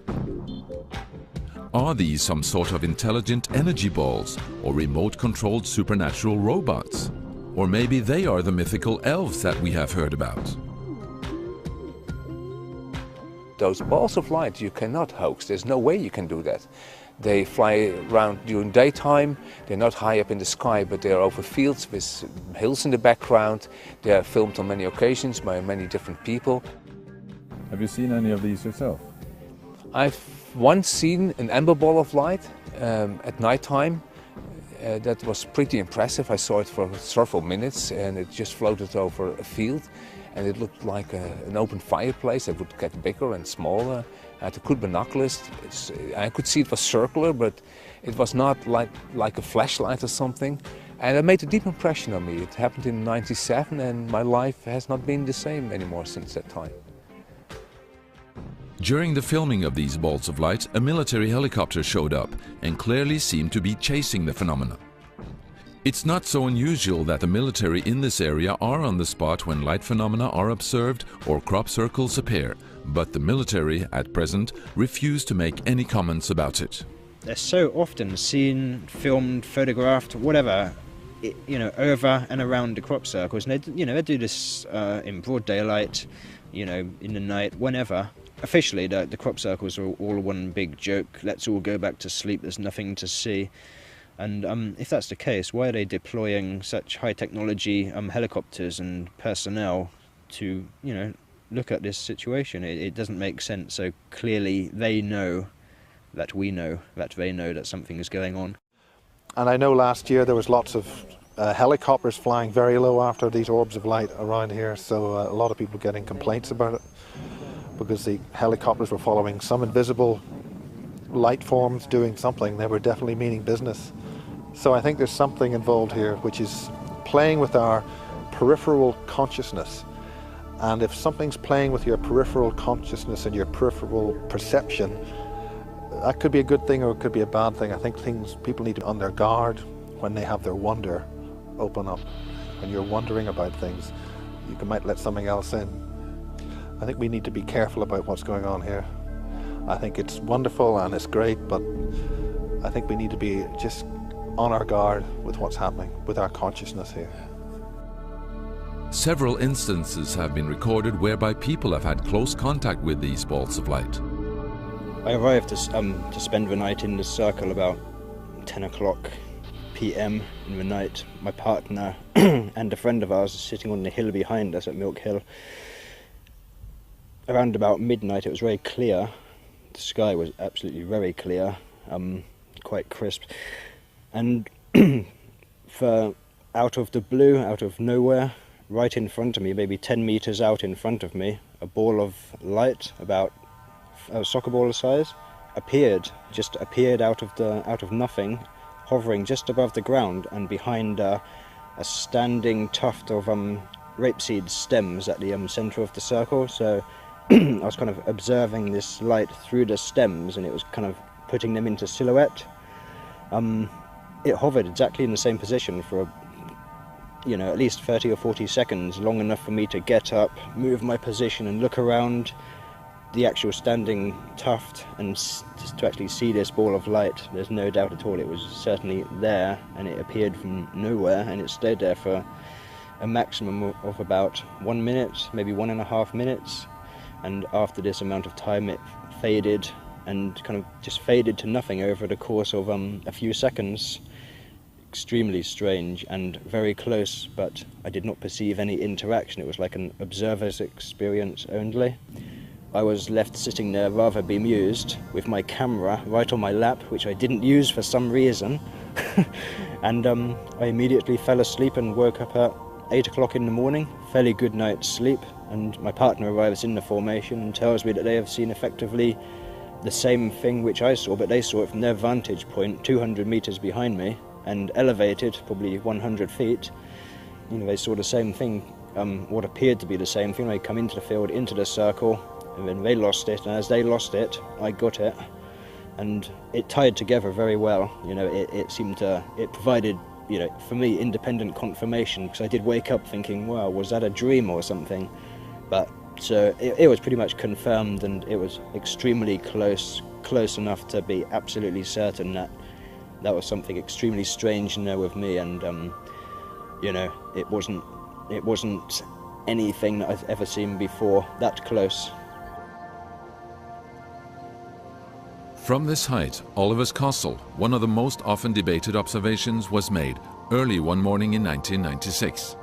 Are these some sort of intelligent energy balls or remote-controlled supernatural robots? Or maybe they are the mythical elves that we have heard about. Those balls of light you cannot hoax. There's no way you can do that. They fly around during daytime. They're not high up in the sky, but they are over fields with hills in the background. They are filmed on many occasions by many different people. Have you seen any of these yourself? I've once seen an amber ball of light at nighttime. That was pretty impressive. I saw it for several minutes and it just floated over a field. And it looked like an open fireplace that would get bigger and smaller. I had to put binoculars. I could see it was circular, but it was not like a flashlight or something. And it made a deep impression on me. It happened in '97 and my life has not been the same anymore since that time. During the filming of these balls of light, a military helicopter showed up and clearly seemed to be chasing the phenomena. It's not so unusual that the military in this area are on the spot when light phenomena are observed or crop circles appear, but the military, at present, refuse to make any comments about it. They're so often seen, filmed, photographed, whatever, over and around the crop circles. And they do this in broad daylight, in the night, whenever. Officially, the crop circles are all one big joke. Let's all go back to sleep, there's nothing to see. And if that's the case, why are they deploying such high technology helicopters and personnel to, look at this situation? It doesn't make sense. So clearly they know that we know that they know that something is going on. And I know last year there was lots of helicopters flying very low after these orbs of light around here. So a lot of people getting complaints about it because the helicopters were following some invisible light forms doing something. They were definitely meaning business. So I think there's something involved here which is playing with our peripheral consciousness. And if something's playing with your peripheral consciousness and your peripheral perception, that could be a good thing or it could be a bad thing. I think people need to be on their guard when they have their wonder open up. When you're wondering about things, you might let something else in. I think we need to be careful about what's going on here. I think it's wonderful and it's great, but I think we need to be just on our guard with what's happening with our consciousness here. Several instances have been recorded whereby people have had close contact with these balls of light. I arrived to spend the night in the circle about 10 o'clock p.m. in the night. My partner and a friend of ours are sitting on the hill behind us at Milk Hill. Around about midnight it was very clear. The sky was absolutely very clear, quite crisp. And out of the blue, out of nowhere, right in front of me, maybe 10 meters out in front of me, a ball of light about a soccer ball size appeared out of nothing, hovering just above the ground and behind a standing tuft of rapeseed stems at the centre of the circle. So I was kind of observing this light through the stems, and it was kind of putting them into silhouette. It hovered exactly in the same position for at least 30 or 40 seconds, long enough for me to get up, move my position and look around the actual standing tuft and just to actually see this ball of light. There's no doubt at all it was certainly there, and it appeared from nowhere, and it stayed there for a maximum of about 1 minute, maybe 1.5 minutes, and after this amount of time it faded and kind of just faded to nothing over the course of a few seconds. Extremely strange and very close, but I did not perceive any interaction. It was like an observer's experience only. I was left sitting there rather bemused with my camera right on my lap, which I didn't use for some reason. And I immediately fell asleep and woke up at 8 o'clock in the morning, fairly good night's sleep, and my partner arrives in the formation and tells me that they have seen effectively the same thing which I saw, but they saw it from their vantage point 200 meters behind me and elevated probably 100 feet. They saw the same thing, what appeared to be the same thing. They come into the field, into the circle, and then they lost it, and as they lost it, I got it, and it tied together very well. It provided, for me, independent confirmation, because I did wake up thinking, wow, was that a dream or something? But so it was pretty much confirmed, and it was extremely close enough to be absolutely certain that that was something extremely strange in there with me, and it wasn't anything that I've ever seen before that close. From this height, Oliver's Castle, one of the most often debated observations, was made early one morning in 1996.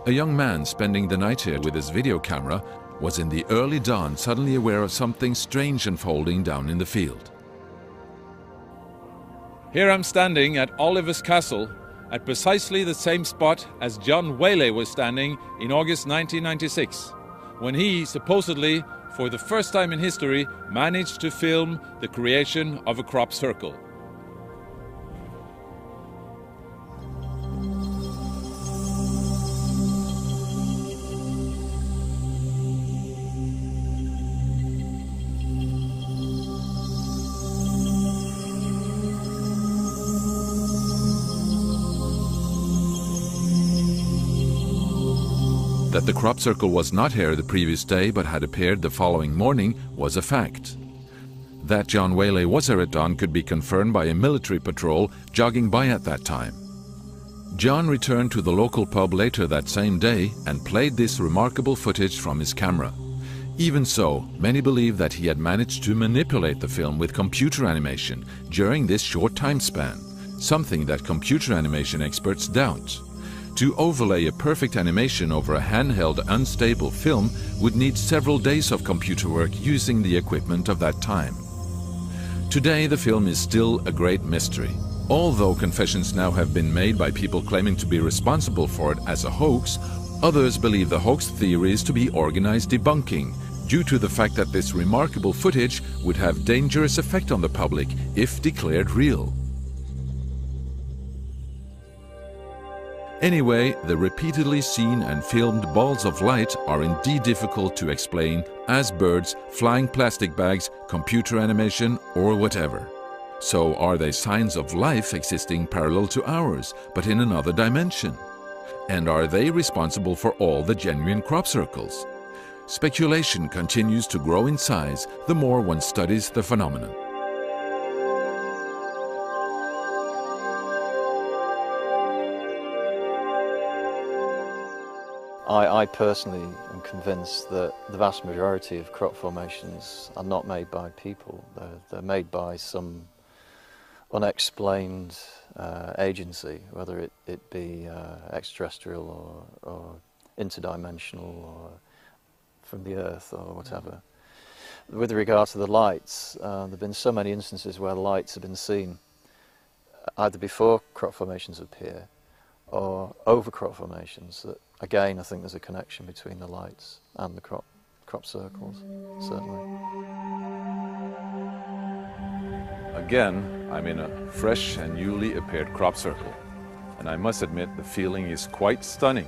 A young man spending the night here with his video camera was in the early dawn suddenly aware of something strange unfolding down in the field. Here I'm standing at Oliver's Castle at precisely the same spot as John Whaley was standing in August 1996, when he supposedly, for the first time in history, managed to film the creation of a crop circle. That the crop circle was not here the previous day but had appeared the following morning was a fact. That John Whaley was here at dawn could be confirmed by a military patrol jogging by at that time. John returned to the local pub later that same day and played this remarkable footage from his camera. Even so, many believe that he had managed to manipulate the film with computer animation during this short time span, something that computer animation experts doubt. To overlay a perfect animation over a handheld, unstable film would need several days of computer work using the equipment of that time. Today, the film is still a great mystery. Although confessions now have been made by people claiming to be responsible for it as a hoax, others believe the hoax theory is to be organized debunking, due to the fact that this remarkable footage would have dangerous effect on the public if declared real. Anyway, the repeatedly seen and filmed balls of light are indeed difficult to explain as birds, flying plastic bags, computer animation, or whatever. So are they signs of life existing parallel to ours, but in another dimension? And are they responsible for all the genuine crop circles? Speculation continues to grow in size the more one studies the phenomenon. I personally am convinced that the vast majority of crop formations are not made by people. They're made by some unexplained agency, whether it be extraterrestrial or interdimensional or from the Earth or whatever. With regard to the lights, there have been so many instances where lights have been seen either before crop formations appear or over crop formations, that again I think there's a connection between the lights and the crop circles, certainly. Again, I'm in a fresh and newly appeared crop circle, and I must admit the feeling is quite stunning.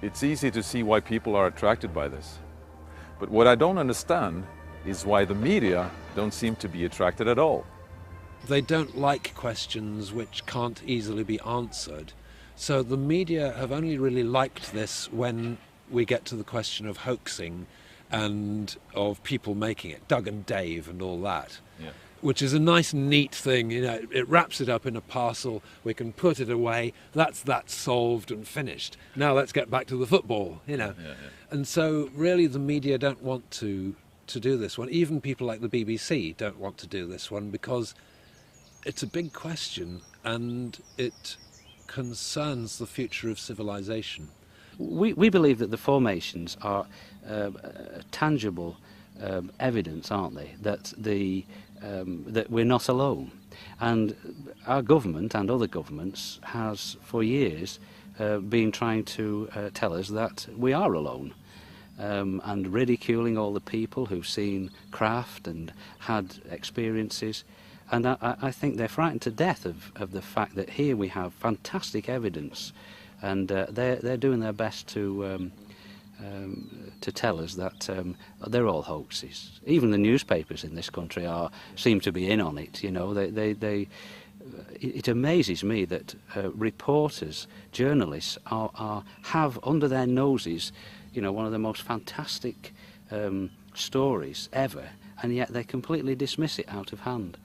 It's easy to see why people are attracted by this. But what I don't understand is why the media don't seem to be attracted at all. They don't like questions which can't easily be answered. So the media have only really liked this when we get to the question of hoaxing and of people making it, Doug and Dave and all that. Yeah. Which is a nice, neat thing. You know, it wraps it up in a parcel. We can put it away. That's solved and finished. Now let's get back to the football. You know, and so really the media don't want to do this one. Even people like the BBC don't want to do this one because it's a big question and it concerns the future of civilization. We believe that the formations are tangible evidence, aren't they, that that we're not alone. And our government and other governments has for years been trying to tell us that we are alone, and ridiculing all the people who've seen craft and had experiences. And I think they're frightened to death of the fact that here we have fantastic evidence, and they're doing their best to tell us that they're all hoaxes. Even the newspapers in this country seem to be in on it. You know, it amazes me that reporters, journalists have under their noses, you know, one of the most fantastic stories ever, and yet they completely dismiss it out of hand.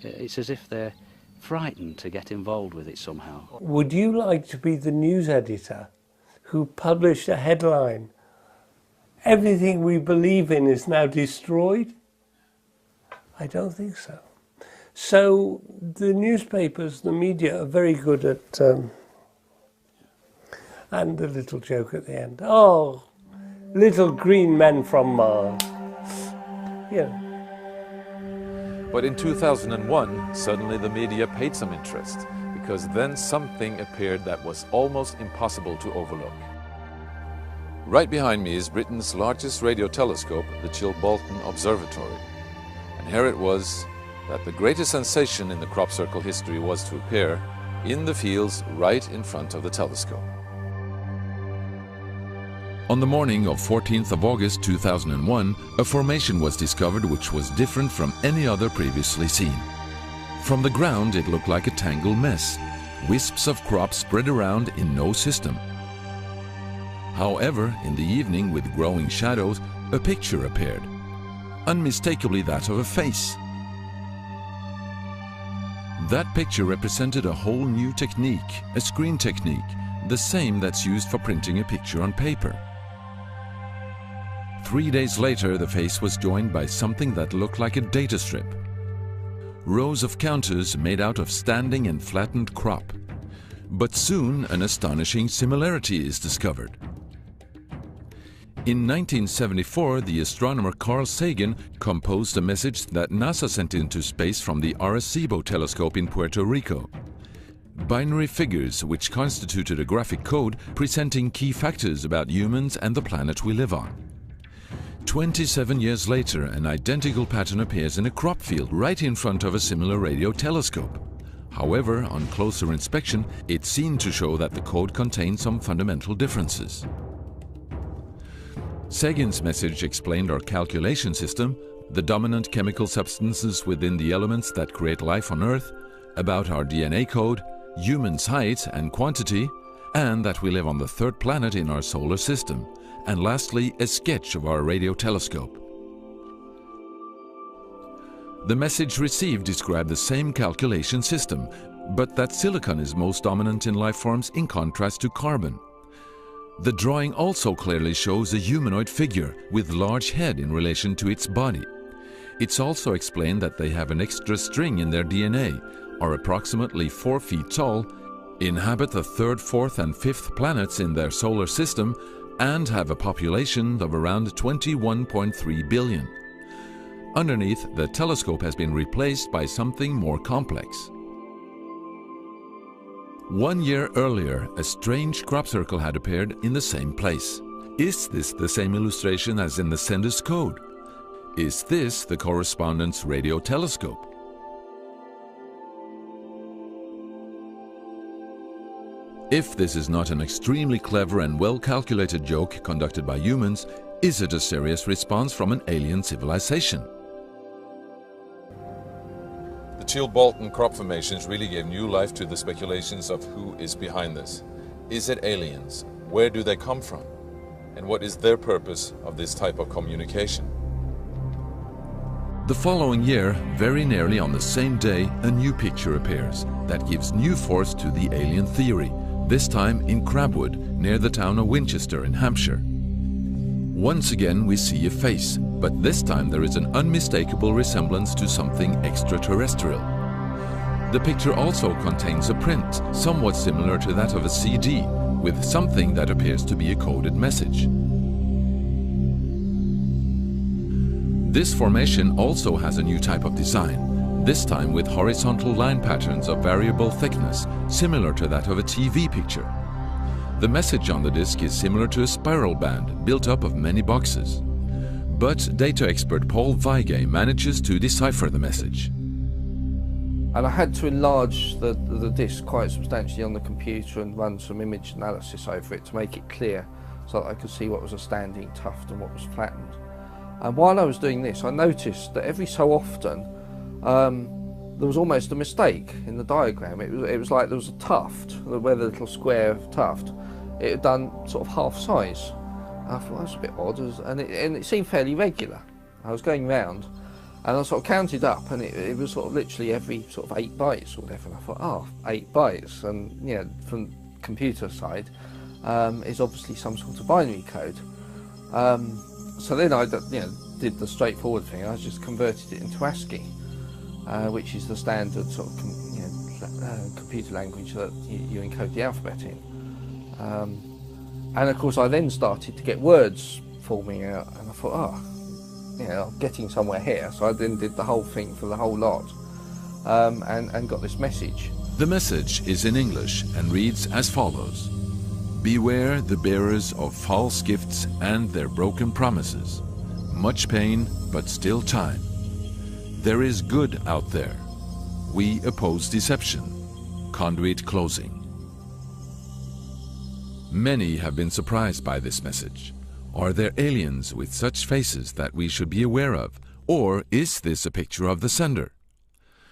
It's as if they're frightened to get involved with it somehow. Would you like to be the news editor who published a headline, "Everything we believe in is now destroyed"? I don't think so. So the newspapers, the media are very good at, and a little joke at the end, "Oh, little green men from Mars." Yeah. But in 2001, suddenly the media paid some interest, because then something appeared that was almost impossible to overlook. Right behind me is Britain's largest radio telescope, the Chilbolton Observatory. And here it was that the greatest sensation in the crop circle history was to appear in the fields right in front of the telescope. On the morning of 14th of August 2001, a formation was discovered which was different from any other previously seen. From the ground it looked like a tangled mess, wisps of crops spread around in no system. However, in the evening with growing shadows, a picture appeared, unmistakably that of a face. That picture represented a whole new technique, a screen technique, the same that's used for printing a picture on paper. 3 days later, the face was joined by something that looked like a data strip. Rows of counters made out of standing and flattened crop. But soon an astonishing similarity is discovered. In 1974, the astronomer Carl Sagan composed a message that NASA sent into space from the Arecibo telescope in Puerto Rico. Binary figures which constituted a graphic code presenting key factors about humans and the planet we live on. 27 years later, an identical pattern appears in a crop field right in front of a similar radio telescope. However, on closer inspection, it's seen to show that the code contains some fundamental differences. Sagan's message explained our calculation system, the dominant chemical substances within the elements that create life on Earth, about our DNA code, humans' height and quantity, and that we live on the third planet in our solar system, and lastly, a sketch of our radio telescope. The message received described the same calculation system, but that silicon is most dominant in life forms in contrast to carbon. The drawing also clearly shows a humanoid figure with large head in relation to its body. It's also explained that they have an extra string in their DNA, are approximately 4 feet tall, inhabit the 3rd, 4th and 5th planets in their solar system, and have a population of around 21.3 billion. Underneath, the telescope has been replaced by something more complex. 1 year earlier, a strange crop circle had appeared in the same place. Is this the same illustration as in the sender's code? Is this the correspondence radio telescope? If this is not an extremely clever and well-calculated joke conducted by humans, is it a serious response from an alien civilization? The Chilbolton crop formations really gave new life to the speculations of who is behind this. Is it aliens? Where do they come from? And what is their purpose of this type of communication? The following year, very nearly on the same day, a new picture appears that gives new force to the alien theory, this time in Crabwood, near the town of Winchester in Hampshire. Once again we see a face, but this time there is an unmistakable resemblance to something extraterrestrial. The picture also contains a print, somewhat similar to that of a CD, with something that appears to be a coded message. This formation also has a new type of design, this time with horizontal line patterns of variable thickness, similar to that of a TV picture. The message on the disc is similar to a spiral band built up of many boxes. But data expert Paul Weige manages to decipher the message. And I had to enlarge the disc quite substantially on the computer and run some image analysis over it to make it clear so that I could see what was a standing tuft and what was flattened. And while I was doing this, I noticed that every so often there was almost a mistake in the diagram. It was like there was a tuft, where the little square tuft, it had done sort of half size. I thought that was a bit odd, and it seemed fairly regular. I was going round and I sort of counted up, and it was sort of literally every sort of 8 bytes or whatever, and I thought, oh, 8 bytes, and you know, from computer side is obviously some sort of binary code. So then I did the straightforward thing. I just converted it into ASCII, which is the standard sort of computer language that you encode the alphabet in. And of course I then started to get words forming out, and I thought, oh, I'm getting somewhere here. So I then did the whole thing for the whole lot, and got this message. The message is in English and reads as follows: Beware the bearers of false gifts and their broken promises. Much pain, but still time. There is good out there. We oppose deception. Conduit closing. Many have been surprised by this message. Are there aliens with such faces that we should be aware of? Or is this a picture of the sender?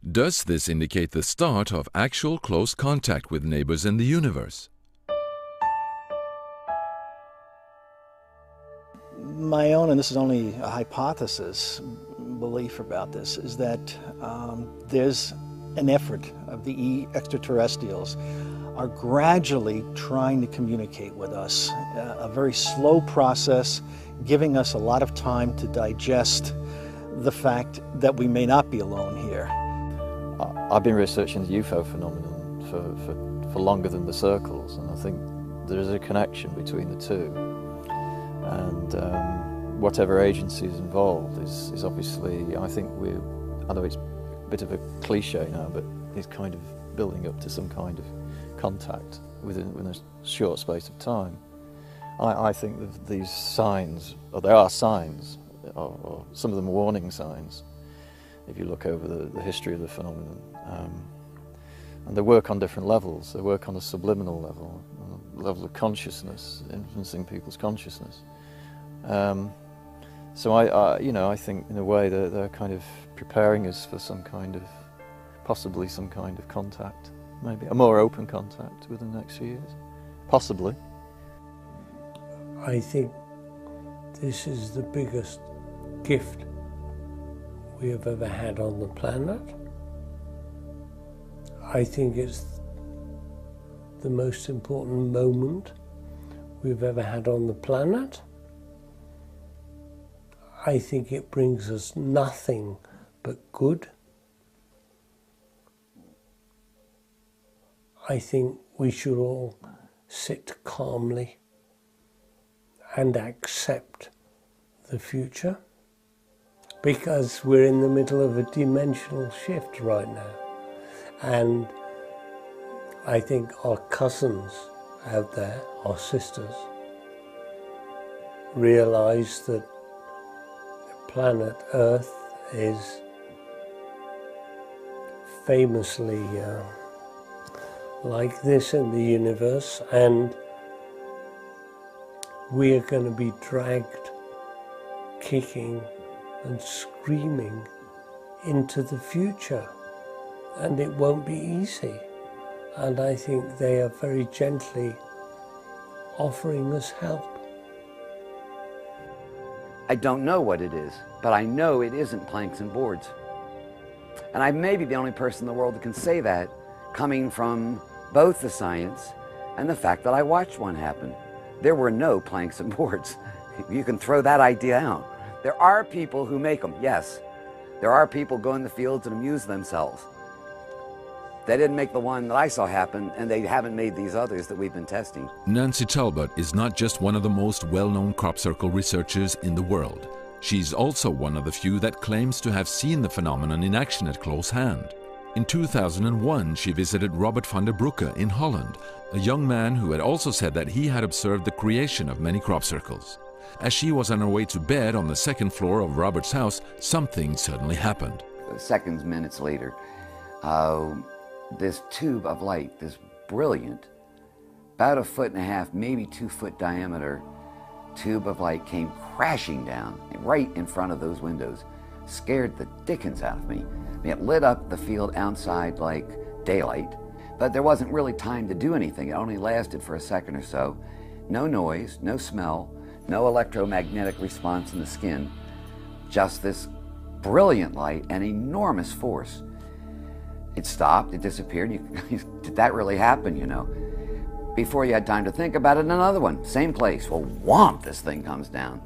Does this indicate the start of actual close contact with neighbors in the universe? My own, and this is only a hypothesis, belief about this, is that there's an effort of the extraterrestrials are gradually trying to communicate with us. A very slow process, giving us a lot of time to digest the fact that we may not be alone here. I've been researching the UFO phenomenon for longer than the circles, and I think there is a connection between the two. And whatever agency is involved is obviously, I think I know it's a bit of a cliche now, but it's kind of building up to some kind of contact within a short space of time. I think that these signs, or there are signs, or some of them are warning signs, if you look over the history of the phenomenon. And they work on different levels. They work on a subliminal level, a level of consciousness, influencing people's consciousness. So I think in a way they're kind of preparing us for possibly some kind of contact. Maybe a more open contact within the next few years. Possibly. I think this is the biggest gift we have ever had on the planet. I think it's the most important moment we've ever had on the planet. I think it brings us nothing but good. I think we should all sit calmly and accept the future, because we're in the middle of a dimensional shift right now. And I think our cousins out there, our sisters, realize that planet Earth is famously like this in the universe, and we are going to be dragged kicking and screaming into the future, and it won't be easy. And I think they are very gently offering us help. I don't know what it is, but I know it isn't planks and boards. And I may be the only person in the world that can say that, coming from both the science and the fact that I watched one happen. There were no planks and boards. You can throw that idea out. There are people who make them, yes. There are people who go in the fields and amuse themselves. They didn't make the one that I saw happen, and they haven't made these others that we've been testing. Nancy Talbot is not just one of the most well-known crop circle researchers in the world. She's also one of the few that claims to have seen the phenomenon in action at close hand. In 2001, she visited Robert van der Broeke in Holland, a young man who had also said that he had observed the creation of many crop circles. As she was on her way to bed on the second floor of Robert's house, something suddenly happened. Seconds, minutes later, this tube of light, this brilliant, about 1.5 feet, maybe 2 foot diameter tube of light came crashing down right in front of those windows. Scared the dickens out of me. I mean, it lit up the field outside like daylight, but there wasn't really time to do anything. It only lasted for a second or so. No noise, no smell, no electromagnetic response in the skin, just this brilliant light and enormous force. It stopped, it disappeared. Did that really happen, you know? Before you had time to think about it, another one, same place. Well, whomp, this thing comes down.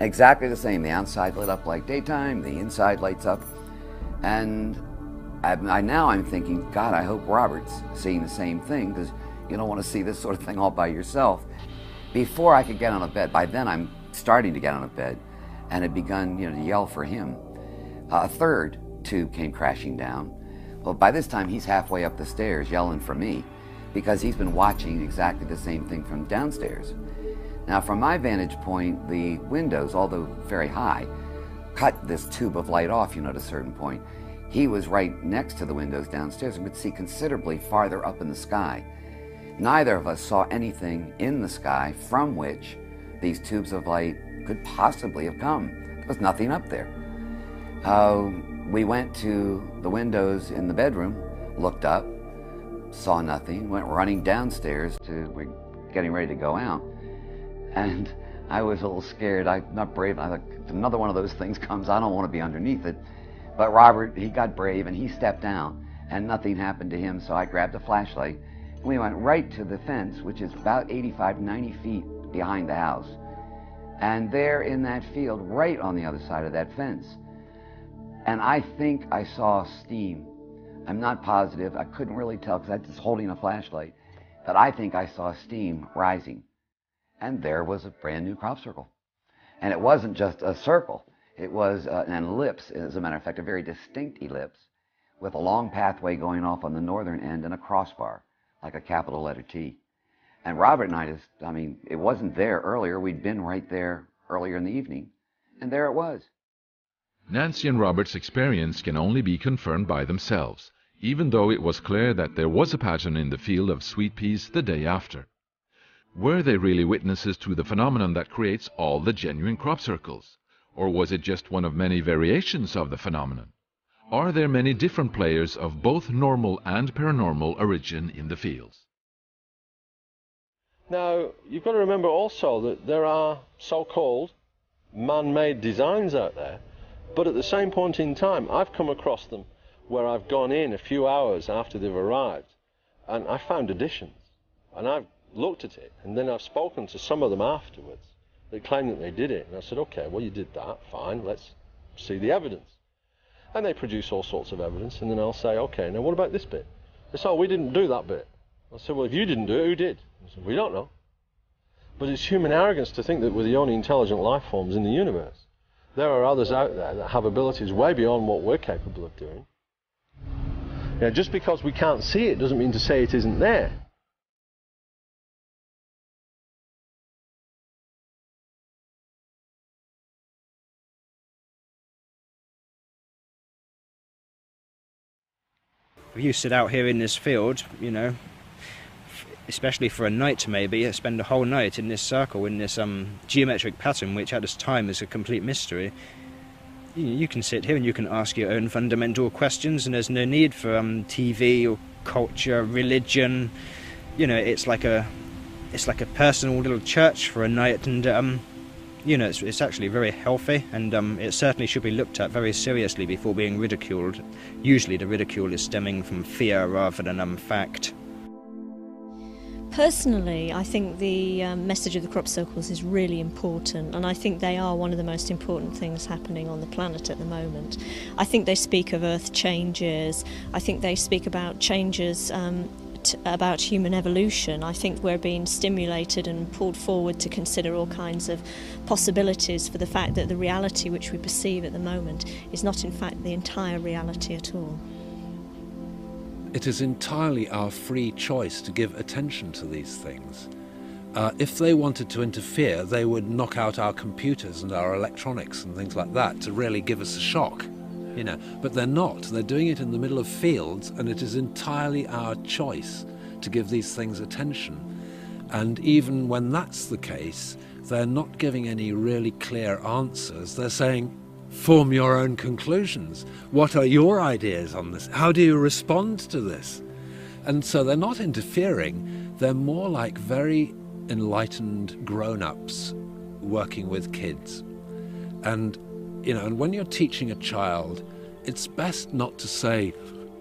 Exactly the same. The outside lit up like daytime, the inside lights up. And now I'm thinking, God, I hope Robert's seeing the same thing, because you don't want to see this sort of thing all by yourself. Before I could get on a bed, by then I'm starting to get on a bed, and had begun, to yell for him. A third tube came crashing down. Well, by this time he's halfway up the stairs yelling for me, because he's been watching exactly the same thing from downstairs. Now, from my vantage point, the windows, although very high, cut this tube of light off, at a certain point. He was right next to the windows downstairs and could see considerably farther up in the sky. Neither of us saw anything in the sky from which these tubes of light could possibly have come. There was nothing up there. We went to the windows in the bedroom, looked up, saw nothing, went running downstairs we're getting ready to go out. And I was a little scared. I'm not brave. I thought, if another one of those things comes, I don't want to be underneath it. But Robert, he got brave and he stepped down and nothing happened to him, so I grabbed a flashlight. We went right to the fence, which is about 85, 90 feet behind the house. And there in that field, right on the other side of that fence, and I think I saw steam. I'm not positive. I couldn't really tell because I was just holding a flashlight. But I think I saw steam rising. And there was a brand new crop circle. And it wasn't just a circle. It was an ellipse, as a matter of fact, a very distinct ellipse, with a long pathway going off on the northern end and a crossbar, like a capital letter T. And Robert and I it wasn't there earlier. We'd been right there earlier in the evening. And there it was. Nancy and Robert's experience can only be confirmed by themselves, even though it was clear that there was a pattern in the field of sweet peas the day after. Were they really witnesses to the phenomenon that creates all the genuine crop circles? Or was it just one of many variations of the phenomenon? Are there many different players of both normal and paranormal origin in the fields? Now, you've got to remember also that there are so-called man-made designs out there, but at the same point in time, I've come across them where I've gone in a few hours after they've arrived, and I found additions. And I've looked at it, and then I've spoken to some of them afterwards that claim that they did it, and I said, okay, well, you did that, fine, let's see the evidence. And they produce all sorts of evidence, and then I'll say, okay, now what about this bit? They say, oh, we didn't do that bit. I said, well, if you didn't do it, who did? I said, we don't know. But it's human arrogance to think that we're the only intelligent life forms in the universe. There are others out there that have abilities way beyond what we're capable of doing. Now, just because we can't see it doesn't mean to say it isn't there. If you sit out here in this field, you know, especially for a night maybe, spend a whole night in this circle, in this geometric pattern, which at this time is a complete mystery, you can sit here and you can ask your own fundamental questions, and there's no need for TV or culture, religion. You know, it's like a personal little church for a night, and you know, it's actually very healthy, and it certainly should be looked at very seriously before being ridiculed. Usually the ridicule is stemming from fear rather than fact. Personally, I think the message of the crop circles is really important, and I think they are one of the most important things happening on the planet at the moment. I think they speak of Earth changes. I think they speak about changes about human evolution. I think we're being stimulated and pulled forward to consider all kinds of possibilities for the fact that the reality which we perceive at the moment is not in fact the entire reality at all. It is entirely our free choice to give attention to these things. If they wanted to interfere, they would knock out our computers and our electronics and things like that to really give us a shock, you know. But they're not. They're doing it in the middle of fields, and it is entirely our choice to give these things attention. And even when that's the case, they're not giving any really clear answers. They're saying, form your own conclusions. What are your ideas on this? How do you respond to this? And so they're not interfering. They're more like very enlightened grown-ups working with kids. And, you know, and when you're teaching a child, it's best not to say,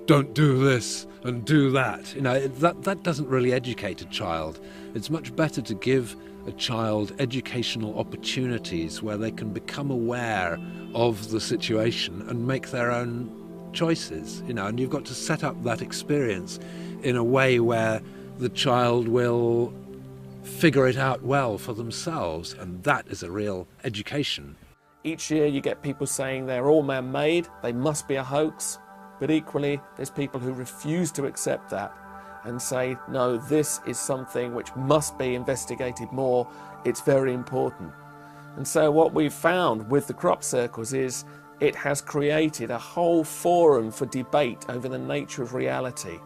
don't do this and do that. You know, that doesn't really educate a child. It's much better to give a child educational opportunities where they can become aware of the situation and make their own choices, you know, and you've got to set up that experience in a way where the child will figure it out well for themselves, and that is a real education. Each year you get people saying they're all man-made, they must be a hoax, but equally there's people who refuse to accept that and say, no, this is something which must be investigated more, it's very important. And so what we've found with the crop circles is it has created a whole forum for debate over the nature of reality.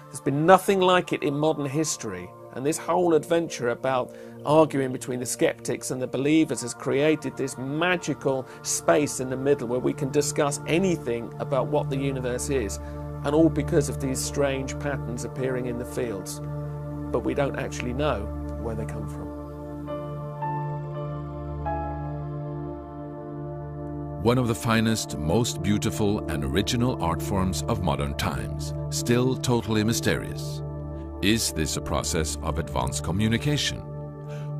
There's been nothing like it in modern history, and this whole adventure about arguing between the skeptics and the believers has created this magical space in the middle where we can discuss anything about what the universe is, and all because of these strange patterns appearing in the fields. But we don't actually know where they come from. One of the finest, most beautiful and original art forms of modern times, still totally mysterious. Is this a process of advanced communication?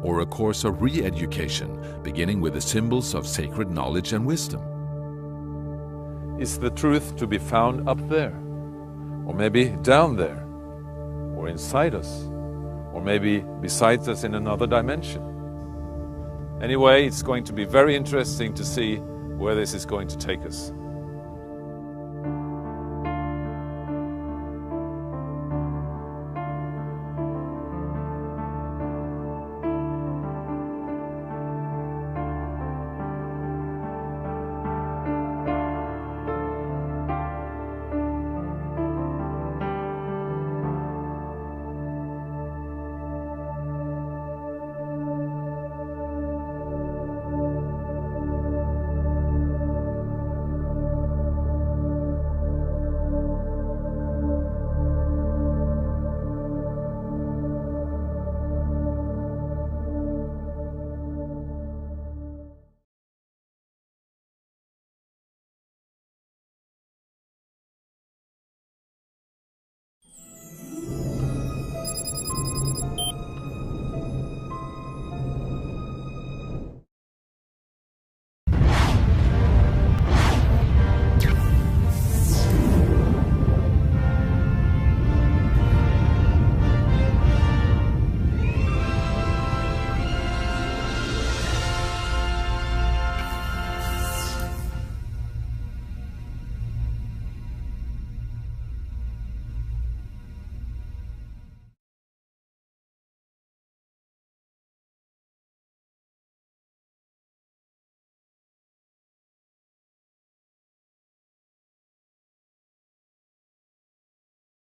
Or a course of re-education, beginning with the symbols of sacred knowledge and wisdom? Is the truth to be found up there? Or maybe down there? Or inside us? Or maybe besides us in another dimension? Anyway, it's going to be very interesting to see where this is going to take us.